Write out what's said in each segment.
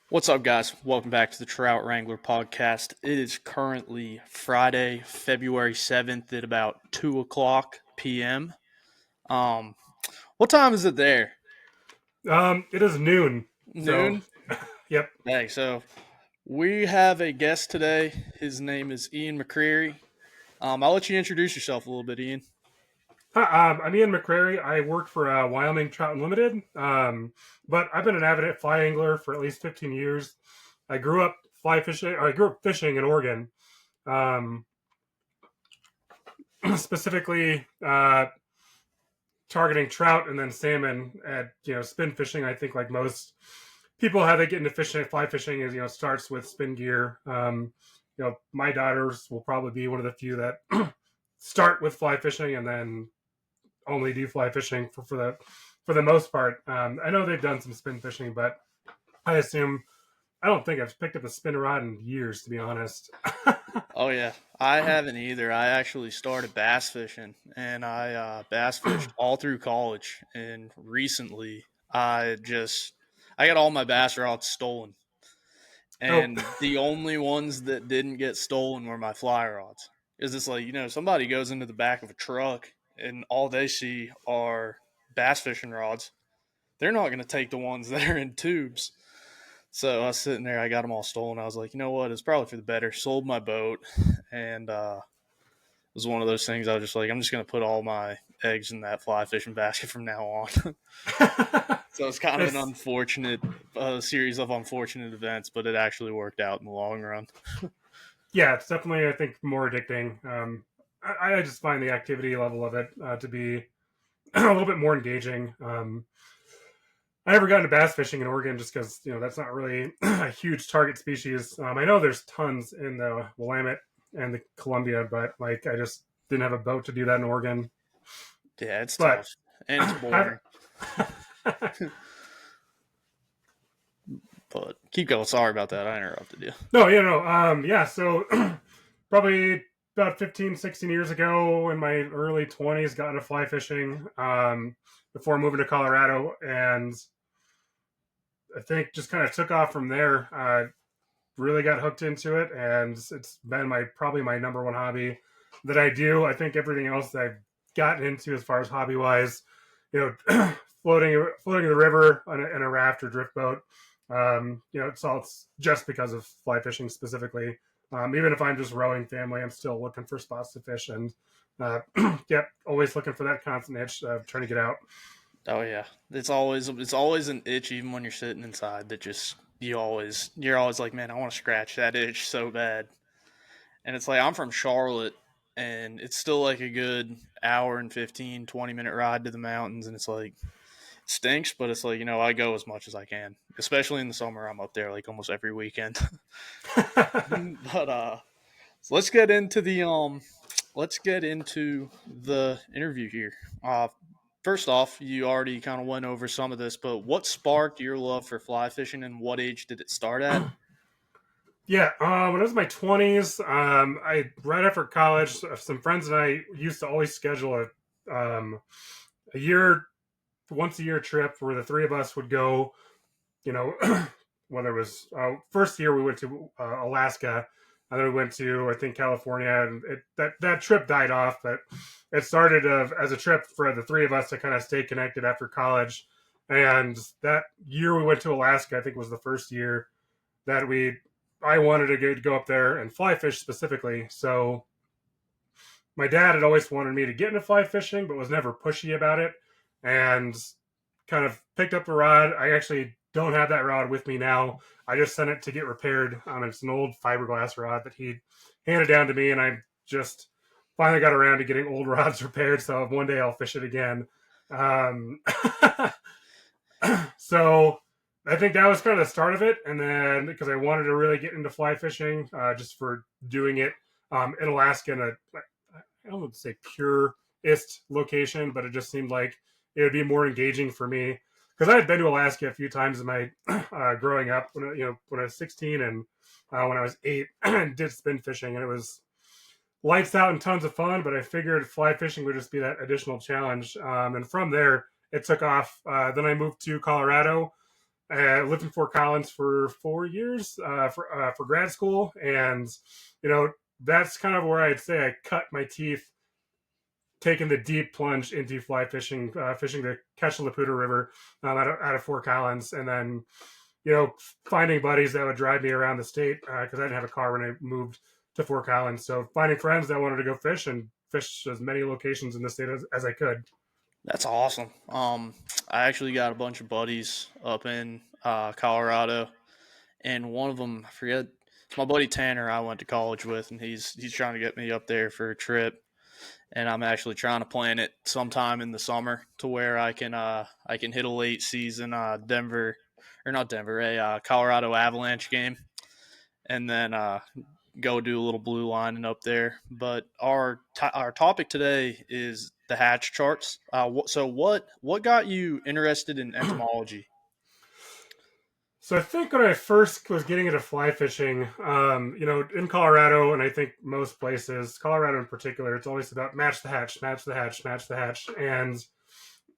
What's up, guys? Welcome back to the Trout Wrangler Podcast. It is currently Friday, February 7th at about 2 o'clock p.m. Um, what time is it there? It is noon. So, Noon? yep. Hey, so we have a guest today. His name is Ian McCreary. I'll let you introduce yourself a little bit, Ian. Hi, I'm Ian McCreary. I work for Wyoming Trout Unlimited, but I've been an avid fly angler for at least 15 years. I grew up fly fishing. Or I grew up fishing in Oregon, um, specifically targeting trout and then salmon. At spin fishing. I think like most people, how they get into fishing, fly fishing is starts with spin gear. My daughters will probably be one of the few that start with fly fishing and then only do fly fishing for the most part. I know they've done some spin fishing, but I don't think I've picked up a spin rod in years, to be honest. Oh, yeah. I haven't either. I actually started bass fishing, and I bass fished all through college. And recently, I got all my bass rods stolen. Oh, And the only ones that didn't get stolen were my fly rods. Is it's like, somebody goes into the back of a truck and all they see are bass fishing rods. They're not going to take the ones that are in tubes. So I was sitting there, I got them all stolen. I was like, you know what? It's probably for the better. Sold my boat, and it was one of those things. I was just like, I'm just going to put all my eggs in that fly fishing basket from now on. So it's kind of an it's unfortunate series of unfortunate events, but it actually worked out in the long run. yeah, it's definitely I think more addicting. I just find the activity level of it to be a little bit more engaging. I never got into bass fishing in Oregon just because that's not really a huge target species. I know there's tons in the Willamette and the Columbia, but like I just didn't have a boat to do that in Oregon. Yeah, it's But tough and it's boring. But keep going. Sorry about that. I interrupted you. no, yeah. So probably about 15, 16 years ago, in my early 20s, got into fly fishing before moving to Colorado, and I think just kind of took off from there. Really got hooked into it, and it's been probably my number one hobby that I do. I think everything else that I've gotten into as far as hobby wise, floating the river in a raft or drift boat. It's just because of fly fishing specifically. Even if I'm just rowing family, I'm still looking for spots to fish, and yep, always looking for that constant itch of trying to get out. Oh yeah, it's always an itch even when you're sitting inside that just you're always like, man, I want to scratch that itch so bad. And it's like I'm from Charlotte, and it's still like a good hour and 15, 20 minute ride to the mountains, and it's like it stinks, but it's like I go as much as I can, especially in the summer. I'm up there like almost every weekend. But so let's get into the interview here. First off, you already kind of went over some of this, but what sparked your love for fly fishing, and what age did it start at? Yeah, when I was in my 20s, I right after college, some friends and I used to always schedule a year, once a year trip where the three of us would go. You know, whether it was first year we went to Alaska, and then we went to I think California, and that trip died off. But it started as a trip for the three of us to kind of stay connected after college. And that year we went to Alaska, I think was the first year that I wanted to go up there and fly fish specifically. So my dad had always wanted me to get into fly fishing, but was never pushy about it. And kind of picked up the rod. I actually don't have that rod with me now. I just sent it to get repaired. It's an old fiberglass rod that he handed down to me, and I just finally got around to getting old rods repaired. So one day I'll fish it again. Um, so I think that was kind of the start of it. And then because I wanted to really get into fly fishing, just for doing it in Alaska in I don't want to say purest location, but it just seemed like it would be more engaging for me because I had been to Alaska a few times in my growing up when I was 16 and when I was 8 and did spin fishing, and it was lights out and tons of fun. But I figured fly fishing would just be that additional challenge, and from there it took off. Then I moved to Colorado I lived in Fort Collins for 4 years for grad school, and that's kind of where I'd say I cut my teeth taking the deep plunge into fly fishing, fishing the Ketch and Laputa River out of Fort Collins, and then finding buddies that would drive me around the state because I didn't have a car when I moved to Fort Collins. So finding friends that wanted to go fish and fish as many locations in the state as I could. That's awesome. I actually got a bunch of buddies up in Colorado, and one of them, I forget, it's my buddy Tanner I went to college with, and he's trying to get me up there for a trip, and I'm actually trying to plan it sometime in the summer to where I can hit a late season Denver or not Denver, a Colorado Avalanche game, and then go do a little blue lining up there. But our topic today is the hatch charts. So what got you interested in entomology? So I think when I first was getting into fly fishing, in Colorado, and I think most places, Colorado in particular, it's always about match the hatch, match the hatch, match the hatch, and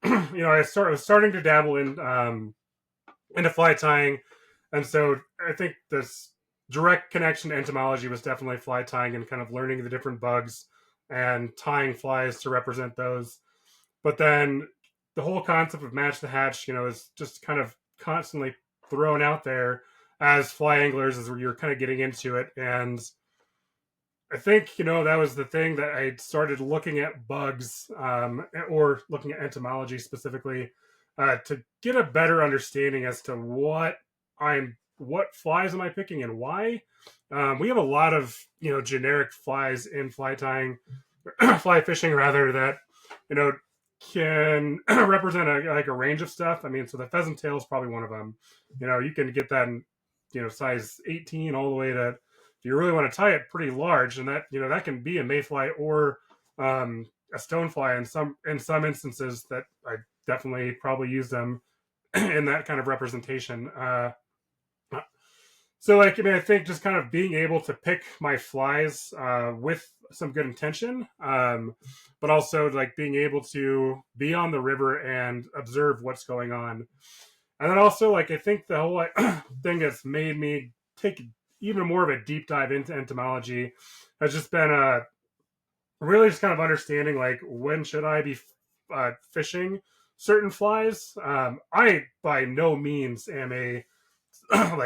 I was starting to dabble into fly tying, and so I think this direct connection to entomology was definitely fly tying and kind of learning the different bugs and tying flies to represent those. But then the whole concept of match the hatch, is just kind of constantly thrown out there as fly anglers as you're kind of getting into it. And I think, that was the thing that I started looking at bugs or looking at entomology specifically to get a better understanding as to what flies am I picking and why. We have a lot of, generic flies in fly tying, fly fishing rather, that, can represent a range of stuff. I mean, so the pheasant tail is probably one of them. You can get that in, size 18 all the way to, if you really want to tie it, pretty large, and that that can be a mayfly or a stonefly in some instances. That I definitely probably use them in that kind of representation. So, I think just kind of being able to pick my flies with some good intention, but also being able to be on the river and observe what's going on. And then also, I think the whole thing that's made me take even more of a deep dive into entomology has just been really just kind of understanding when should I be fishing certain flies. I by no means am a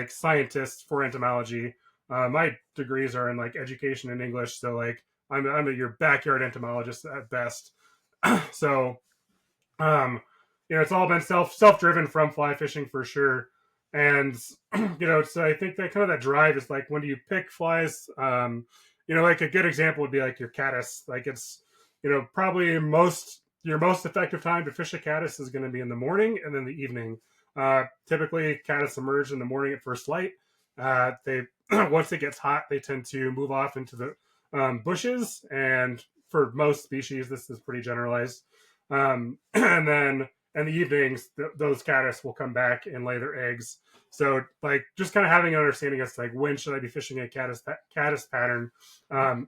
scientist for entomology. My degrees are in education and English, so I'm your backyard entomologist at best. So it's all been self driven from fly fishing for sure. And so I think that kind of that drive is when do you pick flies? A good example would be your caddis. It's probably your most effective time to fish a caddis is going to be in the morning and then the evening. Typically, caddis emerge in the morning at first light. They once it gets hot, they tend to move off into the bushes, and for most species, this is pretty generalized. And then in the evenings, those caddis will come back and lay their eggs. So, just kind of having an understanding as to when should I be fishing a caddis pattern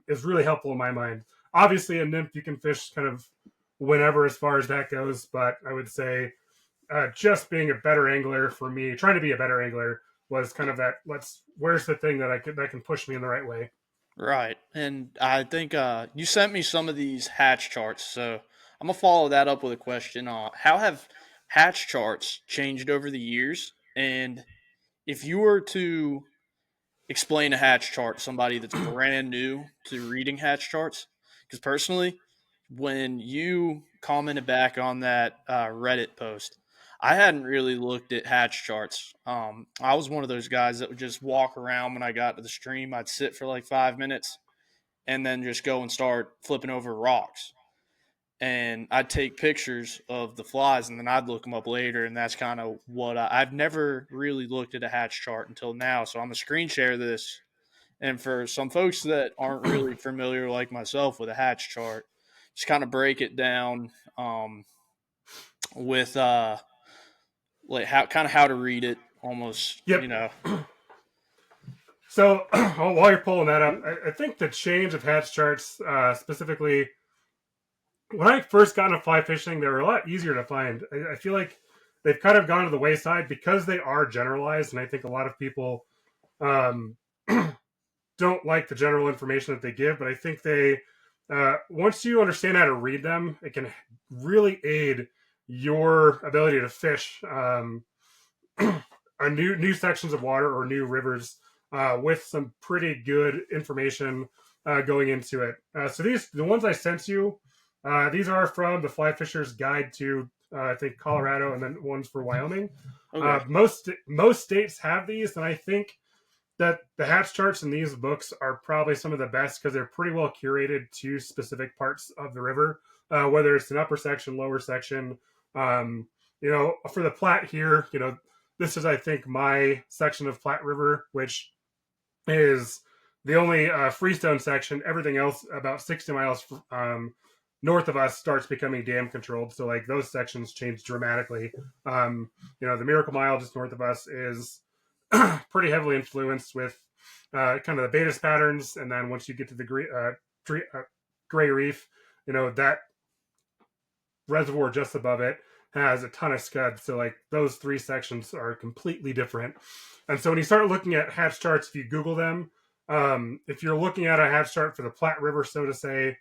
is really helpful in my mind. Obviously, a nymph you can fish kind of whenever as far as that goes, but I would say just being a better angler for me, trying to be a better angler was kind of that. Where's the thing that can push me in the right way? Right, and I think you sent me some of these hatch charts, so I'm gonna follow that up with a question. How have hatch charts changed over the years? And if you were to explain a hatch chart to somebody that's brand new to reading hatch charts, because personally, when you commented back on that Reddit post, I hadn't really looked at hatch charts. I was one of those guys that would just walk around when I got to the stream. I'd sit for 5 minutes and then just go and start flipping over rocks. And I'd take pictures of the flies and then I'd look them up later. And that's kind of what I've never really looked at a hatch chart until now. So I'm going to screen share this. And for some folks that aren't really familiar like myself with a hatch chart, just kind of break it down with how to read it almost. Yep. So while you're pulling that up, I think the change of hatch charts specifically, when I first got into fly fishing, they were a lot easier to find. I feel like they've kind of gone to the wayside because they are generalized, and I think a lot of people um, don't like the general information that they give, but I think they once you understand how to read them, it can really aid your ability to fish a new sections of water or new rivers with some pretty good information going into it. So the ones I sent you, these are from the Fly Fisher's Guide to I think Colorado, and then ones for Wyoming. Okay. Most states have these, and I think that the hatch charts in these books are probably some of the best because they're pretty well curated to specific parts of the river, whether it's an upper section, lower section. For the Platte here, this is, I think, my section of Platte River, which is the only freestone section. Everything else about 60 miles north of us starts becoming dam controlled. So like those sections change dramatically. The Miracle Mile just north of us is pretty heavily influenced with kind of the Baetis patterns. And then once you get to the Gray Reef, that reservoir just above it has a ton of scud. So like those three sections are completely different. And so when you start looking at hatch charts, if you Google them, if you're looking at a hatch chart for the Platte River, so to say,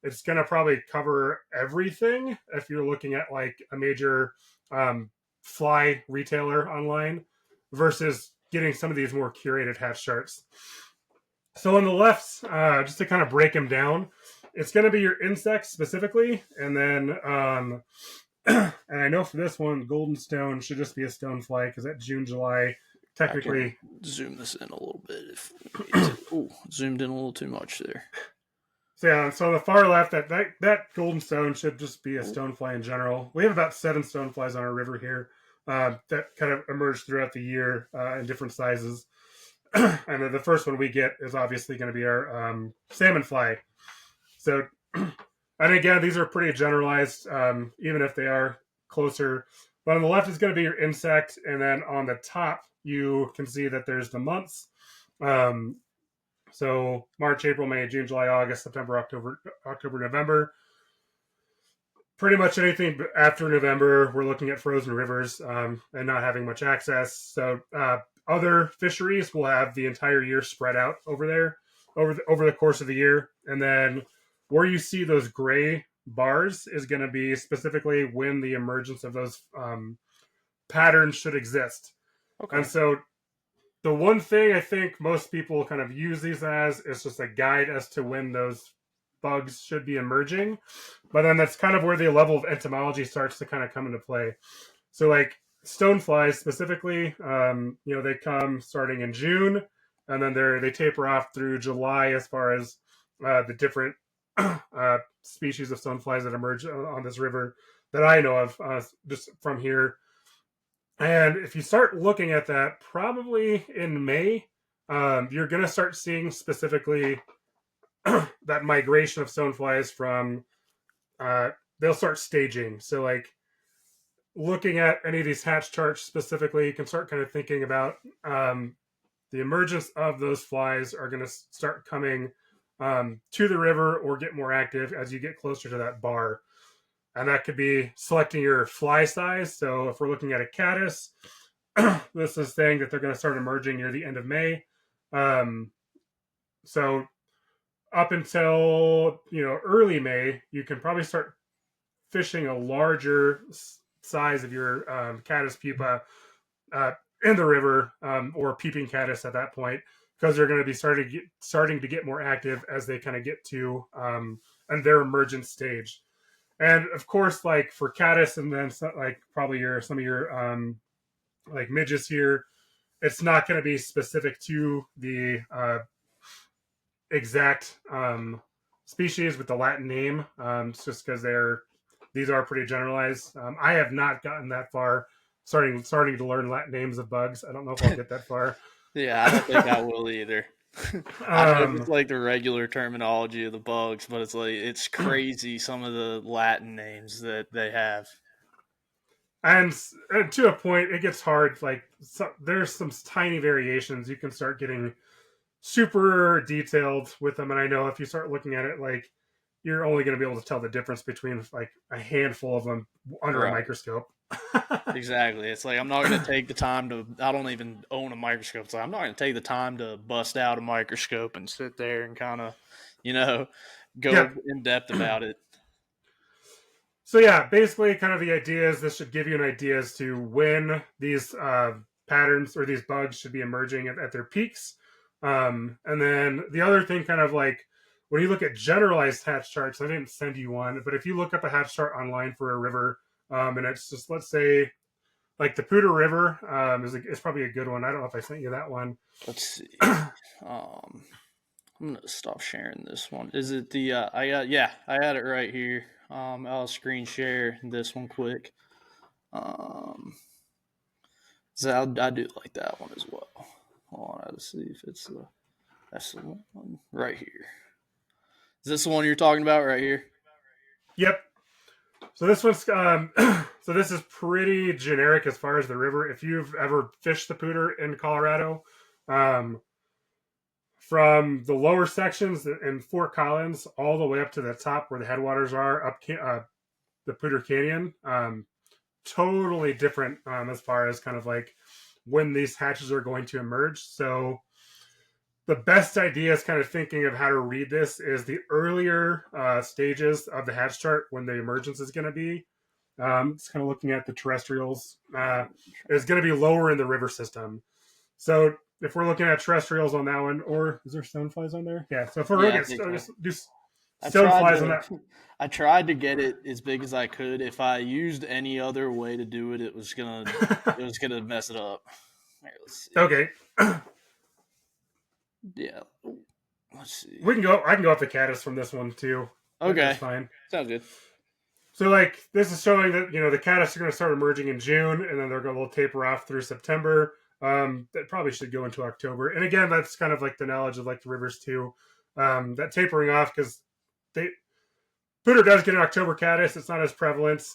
it's going to probably cover everything. If you're looking at like a major fly retailer online versus getting some of these more curated hatch charts. So on the left, just to kind of break them down, it's going to be your insects specifically. And then, and I know for this one, golden stone should just be a stonefly because that June, July, technically. Zoom this in a little bit. Zoomed in a little too much there. So yeah, so on the far left, that golden stone should just be a stonefly in general. We have about 7 stoneflies on our river here that kind of emerge throughout the year in different sizes. And then the first one we get is obviously going to be our salmon fly. So, and again, these are pretty generalized, even if they are closer. But on the left is going to be your insect, and then on the top you can see that there's the months. So March, April, May, June, July, August, September, October, November. Pretty much anything after November, we're looking at frozen rivers and not having much access. So other fisheries will have the entire year spread out over there over the course of the year. And then where you see those gray bars is going to be specifically when the emergence of those patterns should exist. Okay. And so the one thing I think most people kind of use these as is just a guide as to when those bugs should be emerging. But then that's kind of where the level of entomology starts to kind of come into play. So like stoneflies specifically, they come starting in June, and then they taper off through July as far as the different species of stoneflies that emerge on this river that I know of just from here. And if you start looking at that, probably in May, you're going to start seeing specifically that migration of stoneflies from, they'll start staging. So like looking at any of these hatch charts specifically, you can start kind of thinking about the emergence of those flies are going to start coming to the river or get more active as you get closer to that bar. And that could be selecting your fly size. So if we're looking at a caddis, this is saying that they're going to start emerging near the end of May. So up until early May, you can probably start fishing a larger size of your caddis pupa in the river or peeping caddis at that point, because they're going to be starting to get more active as they kind of get to and their emergence stage. And of course, like for caddis, and then like probably some of your like midges here, it's not going to be specific to the exact species with the Latin name. It's just because these are pretty generalized. I have not gotten that far, starting to learn Latin names of bugs. I don't know if I'll get that far. Yeah, I don't think I will either. I know it's like the regular terminology of the bugs, but it's crazy some of the Latin names that they have. And to a point, it gets hard. Like there's some tiny variations. You can start getting super detailed with them, and I know if you start looking at it, you're only going to be able to tell the difference between like a handful of them under a microscope. Exactly. It's like I'm not going to take the time to. I don't even own a microscope. It's like I'm not going to take the time to bust out a microscope and sit there and kind of, you know, Yep. go in depth about it. So yeah, basically, kind of the idea is this should give you an idea as to when these patterns or these bugs should be emerging at their peaks. And then the other thing, kind of like when you look at generalized hatch charts, I didn't send you one, but if you look up a hatch chart online for a river, and it's just, let's say, like the Poudre River is probably a good one. I don't know if I sent you that one. Let's see. I'm gonna stop sharing this one. Is it the? I had it right here. I'll screen share this one quick. So I do like that one as well. Hold on, let's see if it's that's the one right here. Is this the one you're talking about right here? Yep. So this one's so this is pretty generic as far as the river. If you've ever fished the Poudre in Colorado, um, from the lower sections in Fort Collins all the way up to the top where the headwaters are, up the Poudre Canyon, totally different as far as kind of like when these hatches are going to emerge. So the best idea is kind of thinking of how to read this is the earlier stages of the hatch chart when the emergence is going to be. It's kind of looking at the terrestrials. Is going to be lower in the river system. So if we're looking at terrestrials on that one, or is there stoneflies on there? Yeah. So if we're looking at do stoneflies on that. I tried to get it as big as I could. If I used any other way to do it, it was gonna mess it up. Here, let's see. Okay. Yeah. Let's see. We can go. I can go off the caddis from this one too. Okay. That's fine. Sounds good. So like this is showing that the caddis are going to start emerging in June, and then they're going to taper off through September. That probably should go into October. And again, that's kind of like the knowledge of like the rivers too. That tapering off because Poudre does get an October caddis. It's not as prevalent.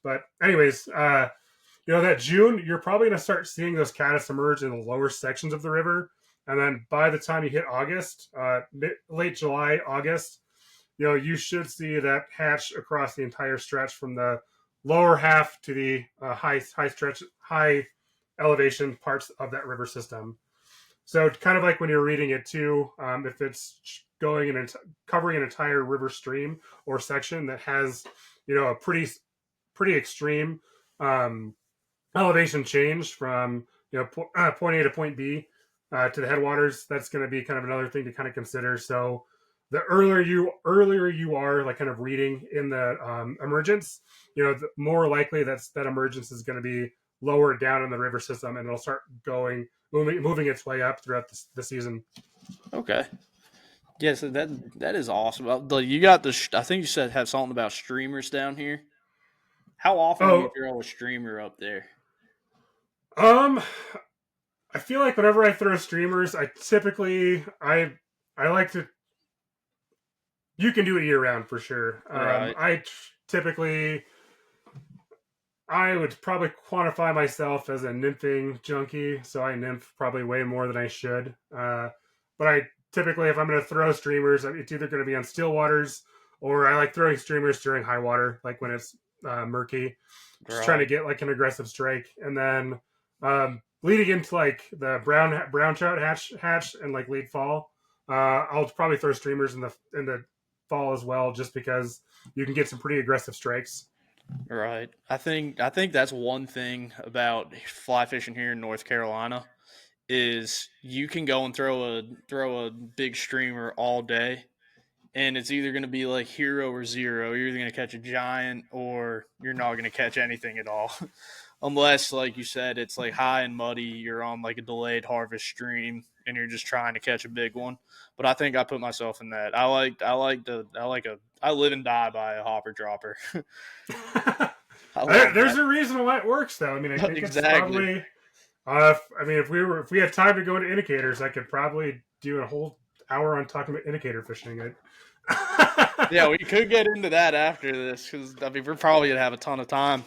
But anyways, that June, you're probably going to start seeing those caddis emerge in the lower sections of the river. And then by the time you hit August, late July, August, you should see that hatch across the entire stretch from the lower half to the high elevation parts of that river system. So kind of like when you're reading it too, if it's going and covering an entire river stream or section that has, a pretty extreme elevation change from point A to point B to the headwaters, that's going to be kind of another thing to kind of consider. So the earlier you are like kind of reading in the emergence, the more likely that emergence is going to be lower down in the river system, and it'll start moving its way up throughout the season. Okay. Yeah, so that is awesome. You got I think you said have something about streamers down here. How often do you throw a streamer up there? I feel like whenever I throw streamers, I typically I like to. You can do it year round for sure. Right. I would probably quantify myself as a nymphing junkie, so I nymph probably way more than I should. But I typically, if I'm going to throw streamers, it's either going to be on still waters, or I like throwing streamers during high water, like when it's murky, just trying to get like an aggressive strike. And then leading into like the brown trout hatch and like late fall, I'll probably throw streamers in the fall as well, just because you can get some pretty aggressive strikes. Right. I think that's one thing about fly fishing here in North Carolina is you can go and throw a big streamer all day, and it's either going to be like hero or zero. You're either going to catch a giant or you're not going to catch anything at all. Unless, like you said, it's like high and muddy, you're on like a delayed harvest stream and you're just trying to catch a big one. But I think I put myself in that. I live and die by a hopper dropper. There's a reason why it works, though. I mean, I think exactly. It's probably. If we had time to go into indicators, I could probably do a whole hour on talking about indicator fishing. Yeah, we could get into that after this because we're probably gonna have a ton of time.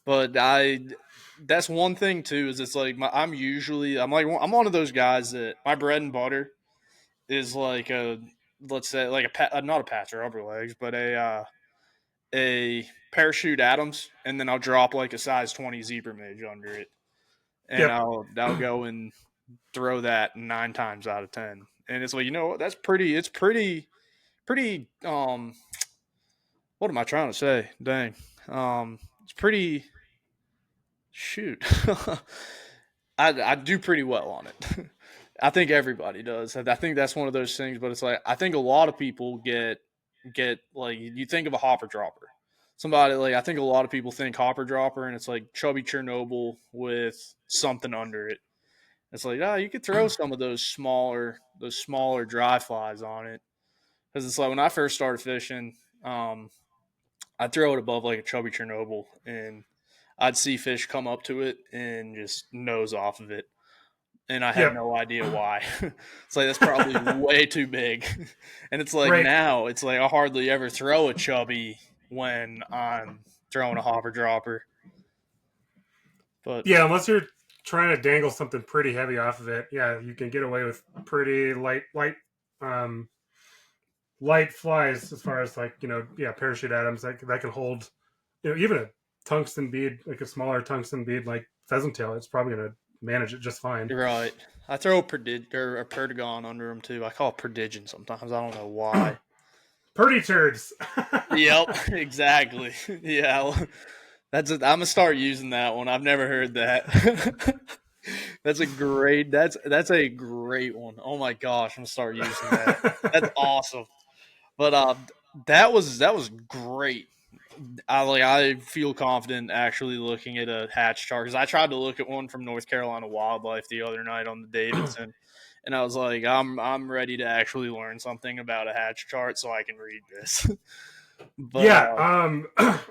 But that's one thing too. Is it's like I'm one of those guys that my bread and butter is like let's say like not a patch or upper legs, but a parachute Adams, and then I'll drop like a size 20 zebra midge under it, and Yep. I'll go and throw that 9 times out of 10. And it's like, you know what? That's pretty. It's pretty. What am I trying to say? Dang. It's pretty. Shoot. I do pretty well on it. I think everybody does. I think that's one of those things. But it's like I think a lot of people get like you think of a hopper dropper. Somebody like I think a lot of people think hopper dropper, and it's like chubby Chernobyl with something under it. It's like you could throw some of those smaller dry flies on it because it's like when I first started fishing, I'd throw it above like a chubby Chernobyl, and I'd see fish come up to it and just nose off of it, and I had Yep. no idea why. It's like that's probably way too big, and it's like Right. now it's like I hardly ever throw a chubby when I'm throwing a hopper dropper. But Yeah, unless you're trying to dangle something pretty heavy off of it, yeah, you can get away with pretty um, light flies as far as like parachute atoms that can hold even a tungsten bead, like a smaller tungsten bead like pheasant tail. It's probably gonna manage it just fine. you're right. I throw a perdigon under them too. I call it perdigon sometimes. I don't know why. Purdy turds. Yep, exactly. Yeah, I'm gonna start using that one. I've never heard that. That's a great one. Oh my gosh, I'm gonna start using that. That's awesome. But that was great. I feel confident actually looking at a hatch chart because I tried to look at one from North Carolina Wildlife the other night on the Davidson, and I was like, I'm ready to actually learn something about a hatch chart so I can read this. But Yeah,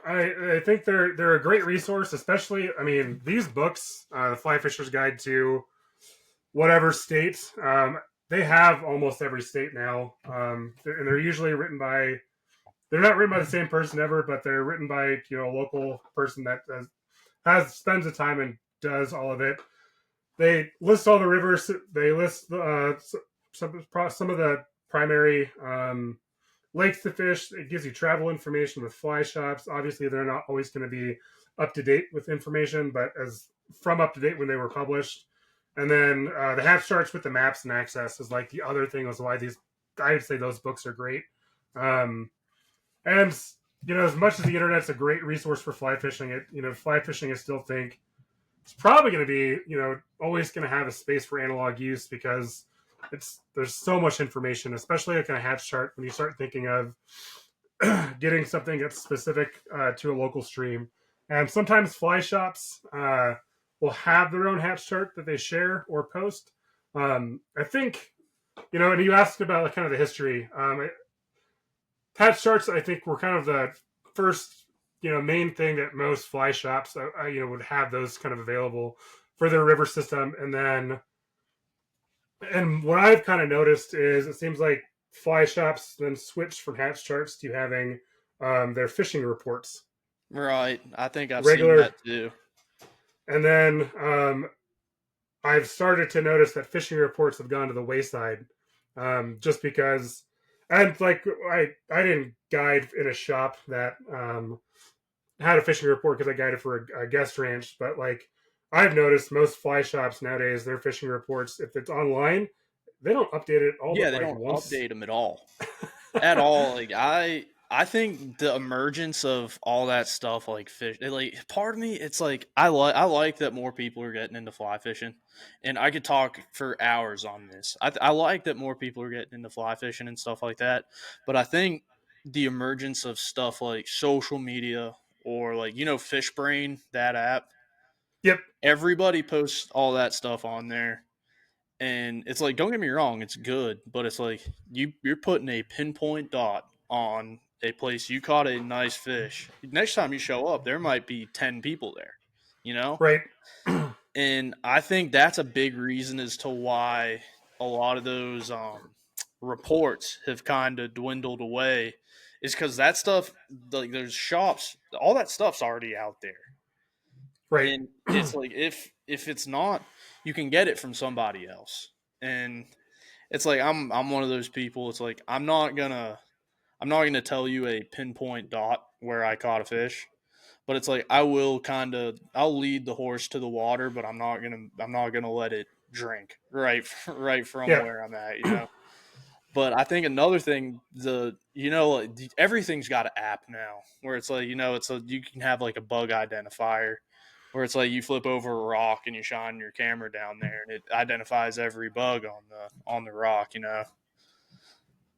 I think they're a great resource, especially. I mean, these books, the Fly Fisher's Guide to whatever state, they have almost every state now, and they're usually written by. They're not written by the same person ever, but they're written by a local person that spends the time and does all of it. They list all the rivers. They list some of the primary lakes to fish. It gives you travel information with fly shops. Obviously, they're not always going to be up to date with information, but as from up to date when they were published. And then the hatch charts with the maps and access is like the other thing is why I would say those books are great. And as much as the internet's a great resource for fly fishing, fly fishing I still think it's probably going to be always going to have a space for analog use because there's so much information, especially like in a hatch chart when you start thinking of getting something that's specific to a local stream. And sometimes fly shops will have their own hatch chart that they share or post. I think, and you asked about like kind of the history. Hatch charts, I think, were kind of the first, main thing that most fly shops, would have those kind of available for their river system. And what I've kind of noticed is it seems like fly shops then switched from hatch charts to having their fishing reports. right, I think I've seen Regular. that too. And then I've started to notice that fishing reports have gone to the wayside just because. And like I didn't guide in a shop that had a fishing report because I guided for a guest ranch. But like I've noticed most fly shops nowadays, their fishing reports, if it's online, they don't update it all Yeah, but they like don't once. update them at all. At all. Like I think the emergence of all that stuff like fish like part of me it's like I like that more people are getting into fly fishing, and I could talk for hours on this. I like that more people are getting into fly fishing and stuff like that, but I think the emergence of stuff like social media or like Fish Brain, that app, Yep. everybody posts all that stuff on there, and it's like, don't get me wrong, it's good, but it's like you're putting a pinpoint dot on a place you caught a nice fish. Next time you show up, there might be 10 people there, you know? Right. And I think that's a big reason as to why a lot of those reports have kind of dwindled away, is because that stuff, like those shops, all that stuff's already out there. Right. And it's like if it's not, you can get it from somebody else. And it's like I'm one of those people. It's like I'm not gonna tell you a pinpoint dot where I caught a fish. But it's like I'll lead the horse to the water, but I'm not gonna let it drink right from Yeah. where I'm at. But I think another thing, everything's got an app now where it's like, you can have like a bug identifier where it's like you flip over a rock and you shine your camera down there and it identifies every bug on the rock.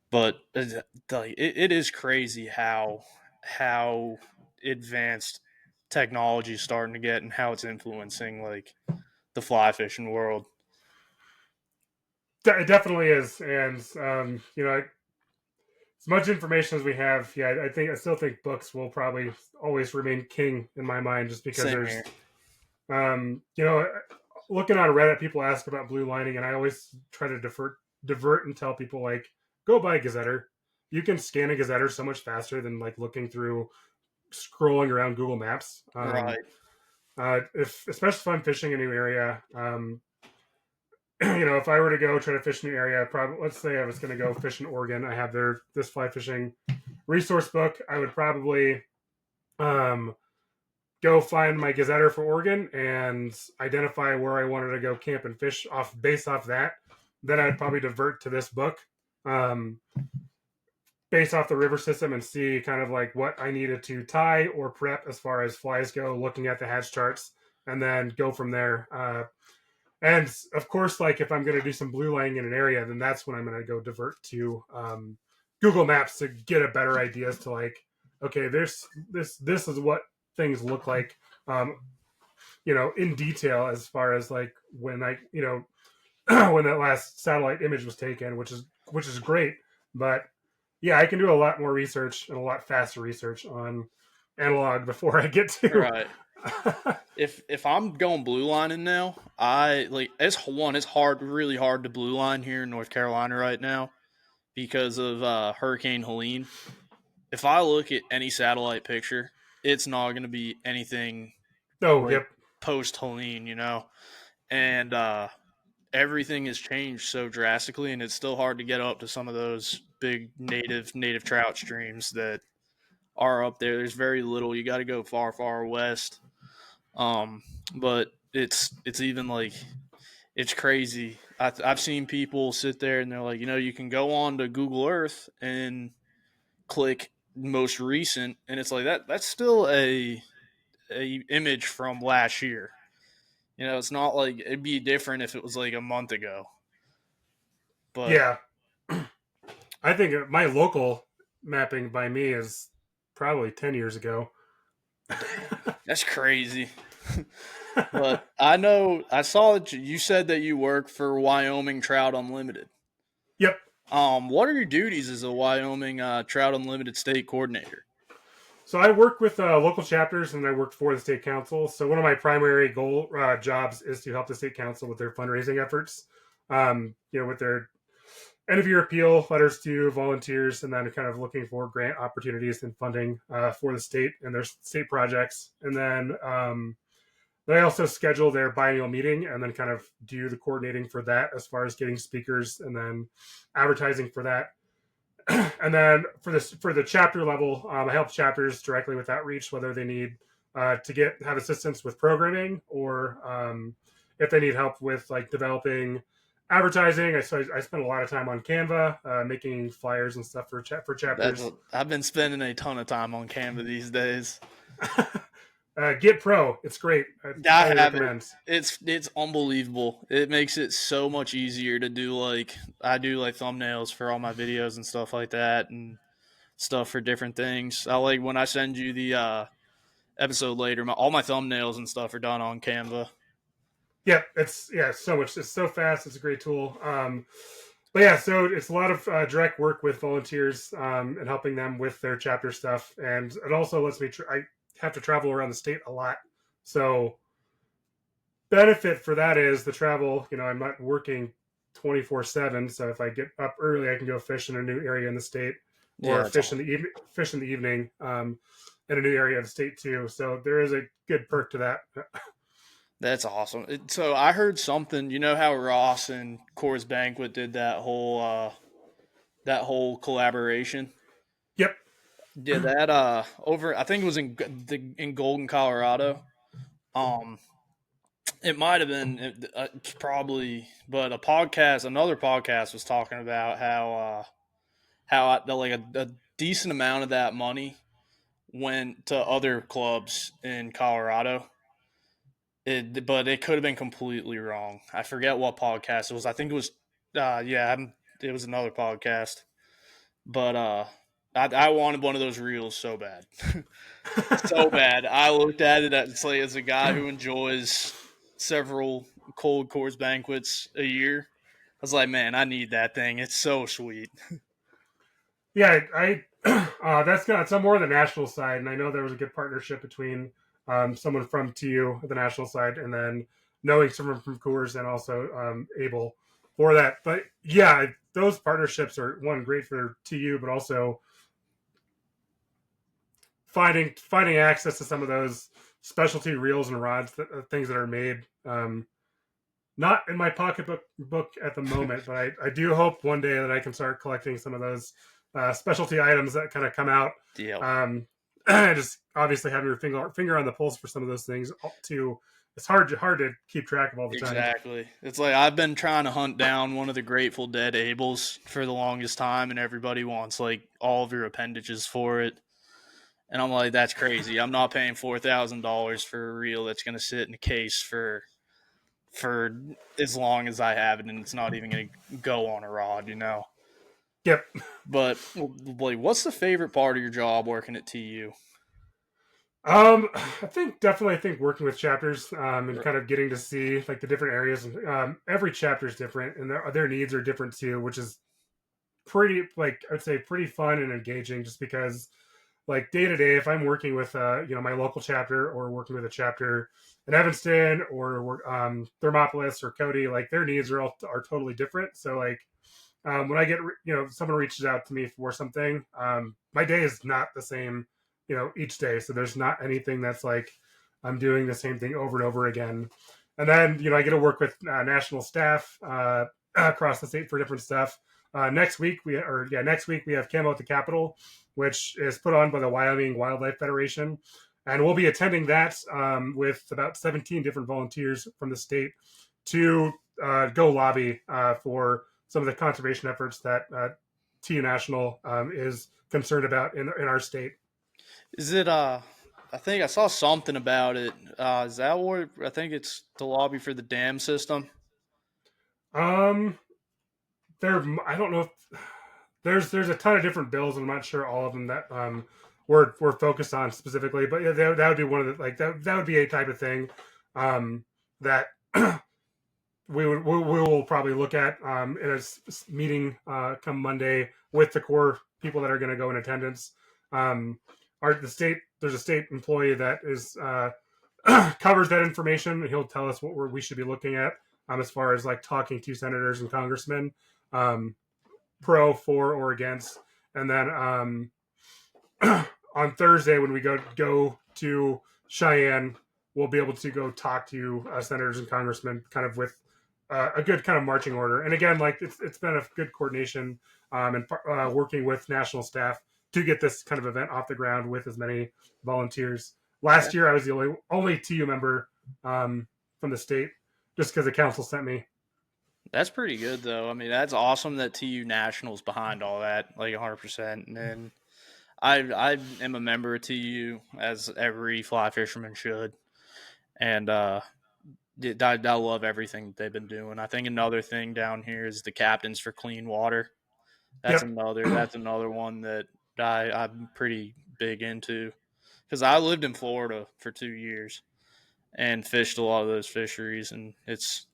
But it is crazy how advanced technology is starting to get and how it's influencing like the fly fishing world. It definitely is, and as much information as we have, yeah, I still think books will probably always remain king in my mind, just because Same there's, here. um, you know, looking on Reddit, people ask about blue lining, and I always try to divert and tell people like, go buy a gazetter. You can scan a gazetter so much faster than like looking through scrolling around Google Maps. Right. If especially if I'm fishing a new area, if I were to go try to fish a new area, probably let's say I was going to go fish in Oregon, I have this fly fishing resource book. I would probably um, go find my gazetter for Oregon and identify where I wanted to go camp and fish based off that. Then I'd probably divert to this book um, based off the river system and see kind of like what I needed to tie or prep as far as flies go, looking at the hatch charts, and then go from there. And of course, like if I'm going to do some blue lining in an area, then that's when I'm going to go divert to Google Maps to get a better idea as to like, okay, this is what things look like, in detail as far as like when when that last satellite image was taken, which is great. But yeah, I can do a lot more research and a lot faster research on analog before I get to. Right. If I'm going blue lining now, I like it's hard, really hard to blue line here in North Carolina right now because of Hurricane Helene. If I look at any satellite picture, it's not going to be anything Oh, like yep. post Helene. And everything has changed so drastically, and it's still hard to get up to some of those big native trout streams that are up there. There's very little. You got to go far west. Um, but it's even like it's crazy. I've seen people sit there and they're like, you can go on to Google Earth and click most recent, and it's like that's still a image from last year. It's not like it'd be different if it was like a month ago. But Yeah, I think my local mapping by me is probably 10 years ago. dang, that's crazy. But I saw that you said that you work for Wyoming Trout Unlimited. Yep. What are your duties as a Wyoming Trout Unlimited state coordinator? So I work with local chapters and I work for the state council. So one of my primary jobs is to help the state council with their fundraising efforts. With their end of year appeal letters to volunteers, and then kind of looking for grant opportunities and funding for the state and their state projects. And then they also schedule their biennial meeting and then kind of do the coordinating for that as far as getting speakers and then advertising for that. And then for the chapter level, I help chapters directly with outreach, whether they need to have assistance with programming or if they need help with like developing advertising. I spend a lot of time on Canva, making flyers and stuff for chapters. I've been spending a ton of time on Canva these days. Get Pro, it's great. I I highly have it. recommend. It's unbelievable. It makes it so much easier to do I do like thumbnails for all my videos and stuff like that and stuff for different things. I like when I send you the episode later, all my thumbnails and stuff are done on Canva. Yeah, it's so much. It's so fast. It's a great tool. But yeah, so it's a lot of direct work with volunteers and helping them with their chapter stuff, and it also lets me. I have to travel around the state a lot, so benefit for that is the travel. I'm not working 24/7, so if I get up early, I can go fish in a new area in the state, or Yeah, fish in the evening in a new area of the state too. So there is a good perk to that. that's awesome. So I heard something. You know how Ross and Coors Banquet did that whole collaboration. Yep. Yeah, that over I think it was in Golden, Colorado. Um, it might have been probably, but another podcast was talking about how like a decent amount of that money went to other clubs in Colorado. But it could have been completely wrong. I forget what podcast it was. I think it was, it was another podcast. But I wanted one of those reels so bad, so bad. I looked at it as a guy who enjoys several cold course banquets a year. I was like, man, I need that thing. It's so sweet. Yeah, I that's got some more on the national side, and I know there was a good partnership between someone from TU, the national side, and then knowing someone from Coors and also Able for that. But yeah, those partnerships are one great for TU, but also finding access to some of those specialty reels and rods, things that are made. Not in my pocketbook book at the moment, but I do hope one day that I can start collecting some of those specialty items that kind of come out. Deal. Just obviously having your finger on the pulse for some of those things too. It's hard to keep track of all the time. Exactly. It's like I've been trying to hunt down one of the Grateful Dead Ables for the longest time, and everybody wants like all of your appendages for it. And I'm like, that's crazy. I'm not paying $4,000 for a reel that's going to sit in a case for as long as I have it, and it's not even going to go on a rod, you know. Yep. But like, what's the favorite part of your job working at TU? I think working with chapters and kind of getting to see like the different areas. Every chapter is different, and their needs are different too, which is pretty like I would say pretty fun and engaging. Just because like day to day, if I'm working with my local chapter or working with a chapter in Evanston or Thermopolis or Cody, like their needs are totally different. So like when I get someone reaches out to me for something, my day is not the same each day. So there's not anything that's like I'm doing the same thing over and over again. And then I get to work with national staff across the state for different stuff. Next week we have Camo at the Capitol, which is put on by the Wyoming Wildlife Federation, and we'll be attending that with about 17 different volunteers from the state to go lobby for some of the conservation efforts that TU National is concerned about in our state. Is it I think I saw something about it. Is that where I think it's the lobby for the dam system? Um, I don't know if there's a ton of different bills. I'm not sure all of them that we're focused on specifically, but yeah, that would be one of the like that would be a type of thing that we will probably look at in a meeting come Monday with the core people that are going to go in attendance. There's a state employee that is covers that information. He'll tell us what we should be looking at as far as like talking to senators and congressmen, pro, for, or against. And then on Thursday when we go to Cheyenne, we'll be able to go talk to senators and congressmen, kind of with a good kind of marching order. And again, like it's been a good coordination and working with national staff to get this kind of event off the ground with as many volunteers. Last year, I was the only TU member from the state, just because the council sent me. That's pretty good, though. I mean, that's awesome that TU National's behind all that, like 100%. And I am a member of TU, as every fly fisherman should. And I love everything they've been doing. I think another thing down here is the Captains for Clean Water. That's Yep. another one that I'm pretty big into, because I lived in Florida for 2 years and fished a lot of those fisheries, and it's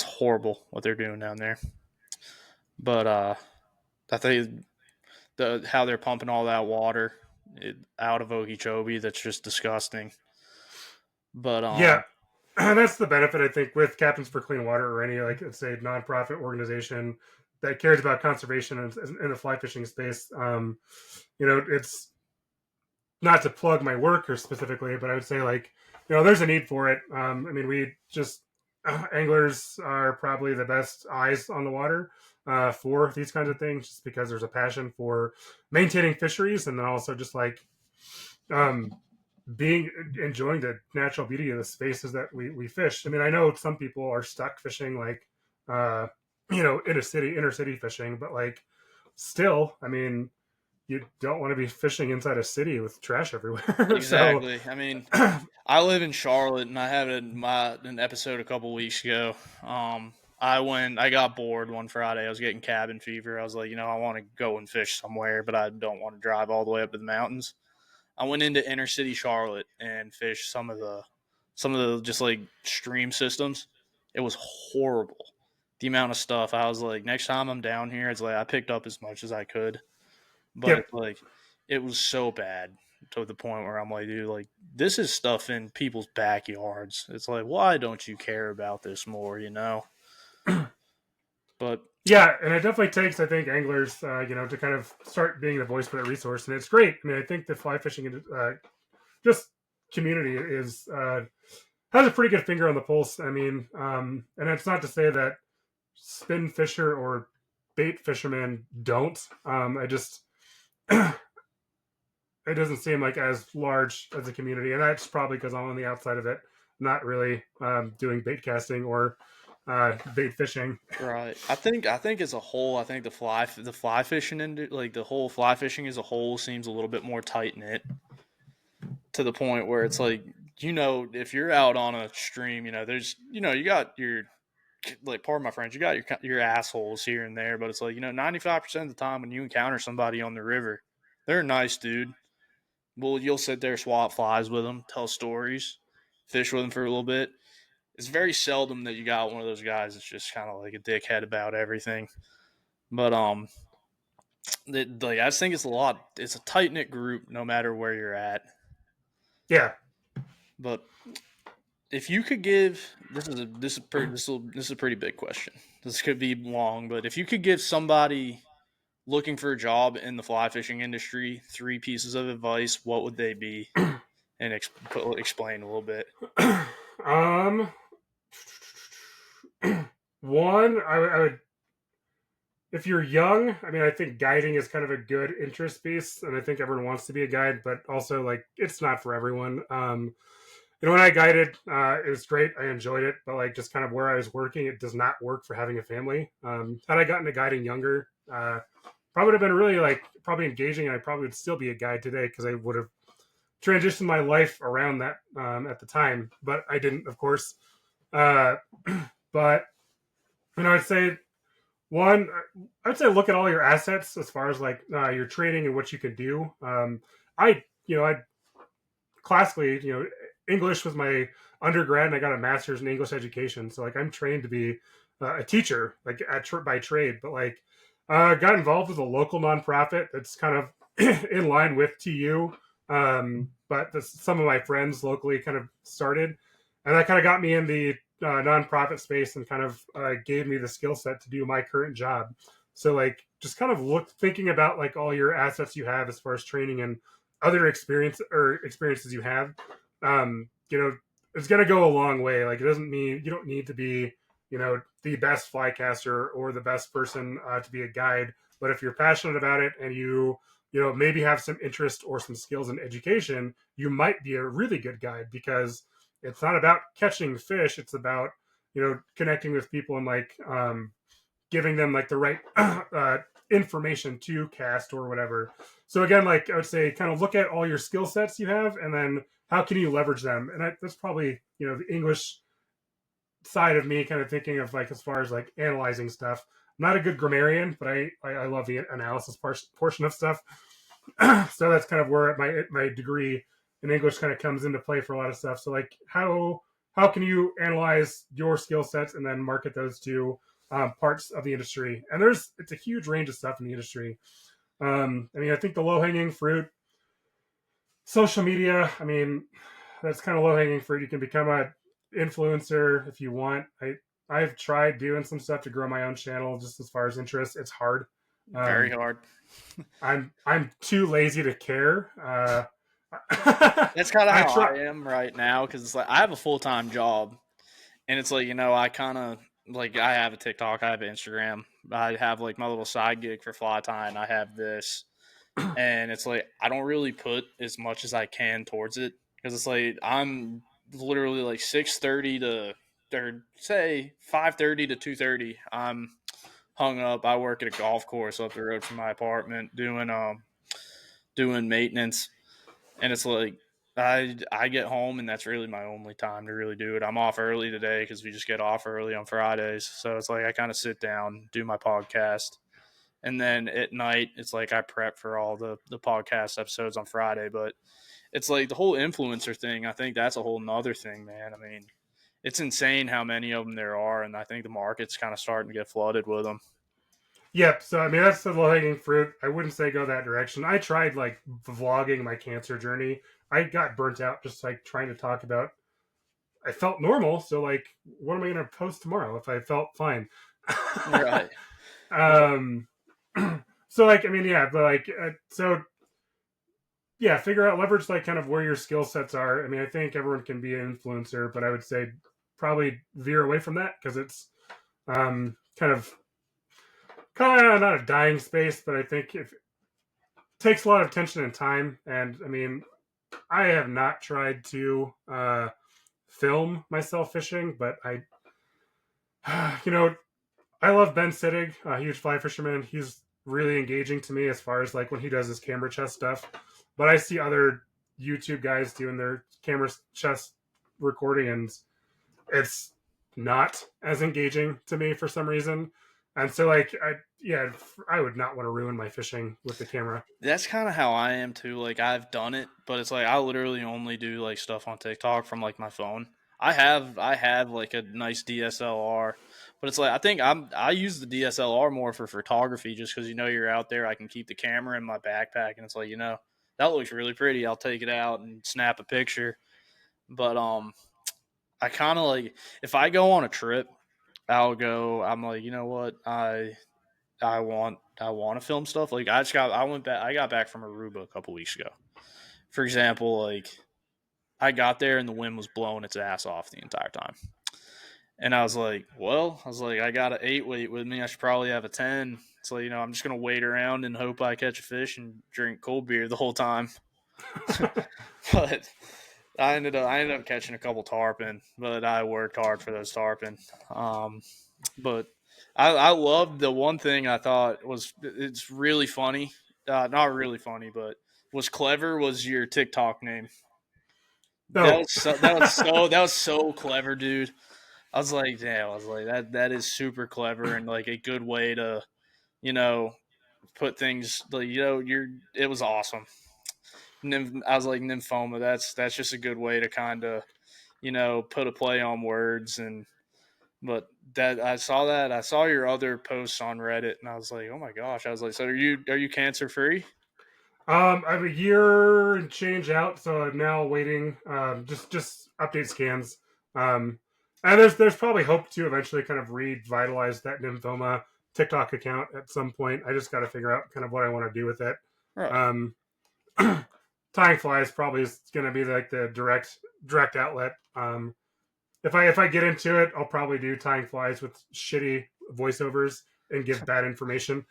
horrible what they're doing down there. But I think how they're pumping all that water out of Okeechobee, that's just disgusting. But Yeah, that's the benefit I think with Captains for Clean Water or any like let's say nonprofit organization that cares about conservation in the fly fishing space. It's not to plug my work or specifically, but I would say like there's a need for it. We just anglers are probably the best eyes on the water. for these kinds of things, just because there's a passion for maintaining fisheries, and then also just like um, enjoying the natural beauty of the spaces that we fish. I mean, I know some people are stuck fishing like inner city fishing, but like still, I mean, you don't want to be fishing inside a city with trash everywhere. So Exactly. I mean, I live in Charlotte, and I had an episode a couple weeks ago. I got bored one Friday. I was getting cabin fever. I was like, I want to go and fish somewhere, but I don't want to drive all the way up to the mountains. I went into inner city Charlotte and fished some of the just like stream systems. It was horrible. The amount of stuff. I was like, next time I'm down here, it's like I picked up as much as I could, but yep. it's like it was so bad to the point where I'm like, dude, like this is stuff in people's backyards. It's like, why don't you care about this more? But Yeah, and it definitely takes, I think, anglers, to kind of start being the voice for that resource, and it's great. I mean, I think the fly fishing just community has a pretty good finger on the pulse. I mean, and it's not to say that spin fisher or bait fishermen don't. I just it doesn't seem like as large as a community, and that's probably because I'm on the outside of it, not really doing bait casting or bait fishing. right, I think as a whole, I think the fly fishing like the whole fly fishing as a whole seems a little bit more tight knit to the point where it's like if you're out on a stream, there's you got your like pardon my French, you got your assholes here and there, but it's like 95% of the time when you encounter somebody on the river, they're a nice dude. Well, you'll sit there, swap flies with them, tell stories, fish with them for a little bit. It's very seldom that you got one of those guys that's just kind of like a dickhead about everything. But I just think it's a lot. It's a tight knit group, no matter where you're at. Yeah. But if you could give this is a pretty big question. This could be long, but if you could give somebody looking for a job in the fly fishing industry 3 pieces of advice, what would they be? And explain a little bit. um, One, I would, if you're young, I mean, I think guiding is kind of a good interest piece, and I think everyone wants to be a guide, but also like it's not for everyone. When I guided, it was great. I enjoyed it, but like just kind of where I was working, it does not work for having a family. Had I gotten into guiding younger, probably would have been really like probably engaging, and I probably would still be a guide today because I would have transitioned my life around that at the time, but I didn't, of course. But I'd say look at all your assets as far as like your training and what you can do. I classically, English was my undergrad, and I got a master's in English education. So like I'm trained to be a teacher, like by trade. But like got involved with a local nonprofit that's kind of in line with TU. But some of my friends locally kind of started, and that kind of got me in the nonprofit space and kind of gave me the skill set to do my current job. So like just kind of thinking about like all your assets you have as far as training and other experiences you have, it's going to go a long way. Like it doesn't mean you don't need to be, the best fly caster or the best person to be a guide. But if you're passionate about it and you maybe have some interest or some skills in education, you might be a really good guide, because it's not about catching fish. It's about, connecting with people and like giving them like the right information to cast or whatever. So again, like I would say, kind of look at all your skill sets you have, and then how can you leverage them? And that's probably, the English side of me kind of thinking of like, as far as like analyzing stuff. I'm not a good grammarian, but I love the analysis portion of stuff. So that's kind of where my degree in English kind of comes into play for a lot of stuff. So like how can you analyze your skill sets and then market those to parts of the industry? And it's a huge range of stuff in the industry. I think the low hanging fruit, social media. I mean, that's kind of low hanging fruit. You can become a influencer if you want. I've tried doing some stuff to grow my own channel just as far as interest. It's hard. Very hard. I'm too lazy to care. That's kind of how I am right now, because it's like I have a full-time job, and it's like I kind of like I have a TikTok, I have an Instagram, I have like my little side gig for fly tying. I have this, and it's like I don't really put as much as I can towards it because it's like I'm literally like 6:30 to or say 5:30 to 2:30. I'm hung up. I work at a golf course up the road from my apartment doing maintenance, and it's like I get home and that's really my only time to really do it. I'm off early today because we just get off early on Fridays, so it's like I kind of sit down, do my podcast, and then at night it's like I prep for all the podcast episodes on Friday. But it's like the whole influencer thing. I think that's a whole nother thing, man. I mean, it's insane how many of them there are, and I think the market's kind of starting to get flooded with them. Yep. So I mean, that's the low hanging fruit. I wouldn't say go that direction. I tried like vlogging my cancer journey. I got burnt out just like trying to talk about. I felt normal, so like, what am I going to post tomorrow if I felt fine? Right. So like, I mean, yeah, but like, so yeah, figure out leverage like kind of where your skill sets are. I mean, I think everyone can be an influencer, but I would say probably veer away from that because it's kind of not a dying space, but I think if it takes a lot of attention and time. And I mean, I have not tried to film myself fishing, but I, I love Ben Sittig, a huge fly fisherman. He's really engaging to me as far as like when he does his camera chest stuff. But I see other YouTube guys doing their camera chest recording, and it's not as engaging to me for some reason. And so, like, I would not want to ruin my fishing with the camera. That's kind of how I am too. Like I've done it, but it's like I literally only do like stuff on TikTok from like my phone. I have like a nice DSLR, but it's like I use the DSLR more for photography just because you're out there. I can keep the camera in my backpack, and it's like that looks really pretty. I'll take it out and snap a picture. But I kind of like if I go on a trip, I'll go. I'm like, you know what, I want to film stuff. Like I got back from Aruba a couple weeks ago. For example, like I got there and the wind was blowing its ass off the entire time. And I was like, I got an 8 weight with me. I should probably have a 10. So, I'm just going to wait around and hope I catch a fish and drink cold beer the whole time. But I ended up catching a couple tarpon, but I worked hard for those tarpon. But I loved the one thing I thought it's really funny. Not really funny, but was clever was your TikTok name. No. That was so clever, dude. I was like, damn, I was like that is super clever and like a good way to, you know, put things like it was awesome. I was like nymphoma. That's just a good way to kind of, put a play on words but that I saw your other posts on Reddit and I was like, oh my gosh. I was like, so are you cancer free? I'm a year and change out, so I'm now waiting. Just update scans. And there's probably hope to eventually kind of revitalize that nymphoma TikTok account at some point. I just got to figure out kind of what I want to do with it. Right. Tying flies probably is going to be like the direct outlet. If I get into it, I'll probably do tying flies with shitty voiceovers and give bad information.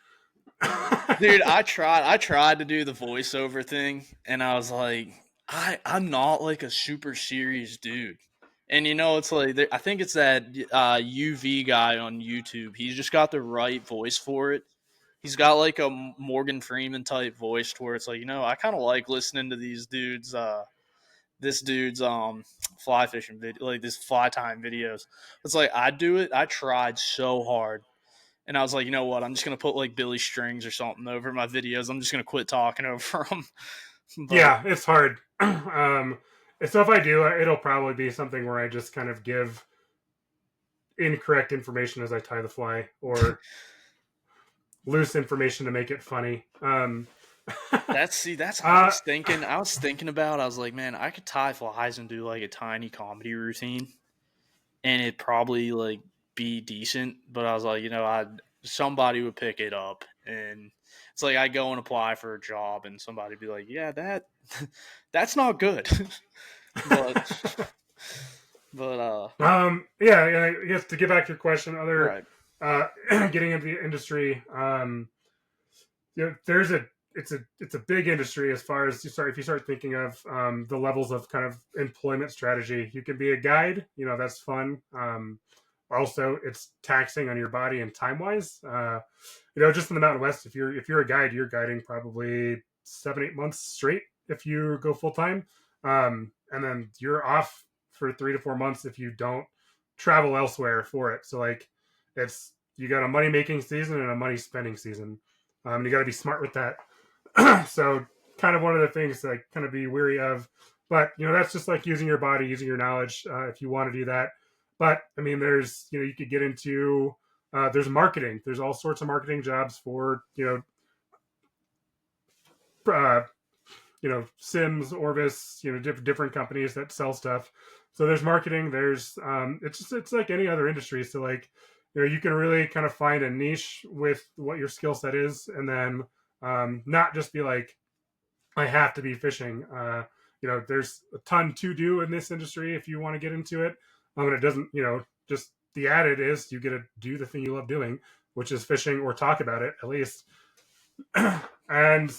Dude, I tried to do the voiceover thing and I was like, I'm not like a super serious dude. And it's like I think it's that UV guy on YouTube. He's just got the right voice for it. He's got like a Morgan Freeman type voice to where it's like, I kind of like listening to these dudes this dude's fly fishing video, like this fly time videos. It's like I do it. I tried so hard. And I was like, you know what? I'm just gonna put like Billy Strings or something over my videos. I'm just gonna quit talking over them. But, yeah, it's hard. So if I do, it'll probably be something where I just kind of give incorrect information as I tie the fly, or loose information to make it funny. that's what I was thinking. I was like, man, I could tie flies and do like a tiny comedy routine, and it probably like be decent. But I was like, somebody would pick it up, and it's like I go and apply for a job, and somebody be like, yeah, that's not good. but yeah, I guess to get back to your question, other right. getting into the industry, it's a big industry as far as if you start thinking of the levels of kind of employment strategy. You can be a guide, that's fun. Also, it's taxing on your body and time wise. Just in the Mountain West, if you're a guide, you're guiding probably 7-8 months straight if you go full time, and then you're off for 3 to 4 months if you don't travel elsewhere for it. So it's you got a money making season and a money spending season. You got to be smart with that. So kind of one of the things to kind of be weary of, but that's just like using your body, using your knowledge, if you want to do that. But I mean, there's, you could get into, there's marketing, there's all sorts of marketing jobs for, Sims, Orvis, different companies that sell stuff. So there's marketing, there's, it's like any other industry. So you can really kind of find a niche with what your skill set is, and then not just be like, I have to be fishing. There's a ton to do in this industry if you want to get into it. And it doesn't, just the added is you get to do the thing you love doing, which is fishing, or talk about it at least. And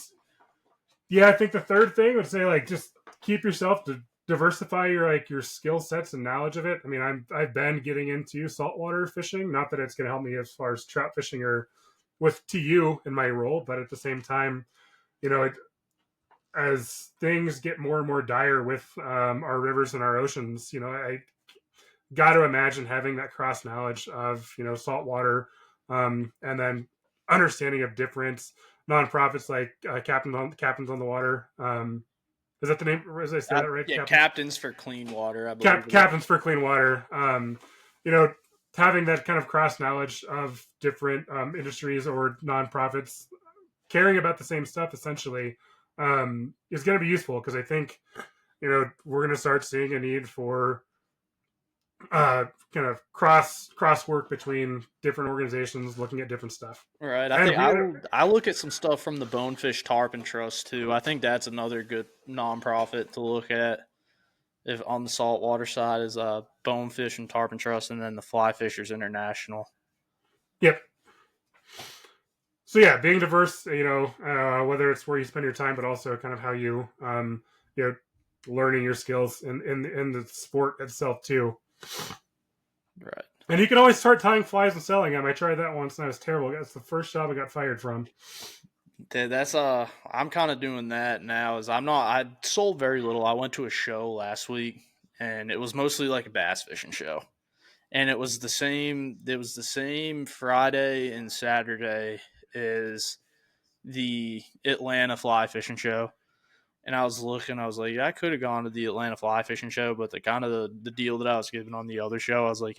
yeah, I think the third thing would say just keep yourself to diversify your skill sets and knowledge of it. I mean, I've been getting into saltwater fishing, not that it's going to help me as far as trout fishing or with TU in my role, but at the same time, as things get more and more dire with our rivers and our oceans, I got to imagine having that cross knowledge of saltwater, and then understanding of different nonprofits like Captains on the Water. Is that the name? As I say that right? Yeah, Captains for Clean Water. I believe Captains for Clean Water. Having that kind of cross knowledge of different industries or nonprofits caring about the same stuff essentially is going to be useful, because I think we're going to start seeing a need for kind of cross work between different organizations looking at different stuff. Right. I look at some stuff from the Bonefish Tarpon Trust too. I think that's another good nonprofit to look at if on the saltwater side is Bonefish and Tarpon Trust, and then the Fly Fishers International. Yep. So yeah, being diverse, whether it's where you spend your time, but also kind of how you learning your skills in the sport itself too. Right. And you can always start tying flies and selling them. I tried that once and that was terrible. That's the first job I got fired from. That's I'm kind of doing that now. I sold very little. I went to a show last week, and it was mostly like a bass fishing show. And it was the same Friday and Saturday as the Atlanta fly fishing show. And I was like, yeah, I could have gone to the Atlanta fly fishing show, but the deal that I was given on the other show, I was like,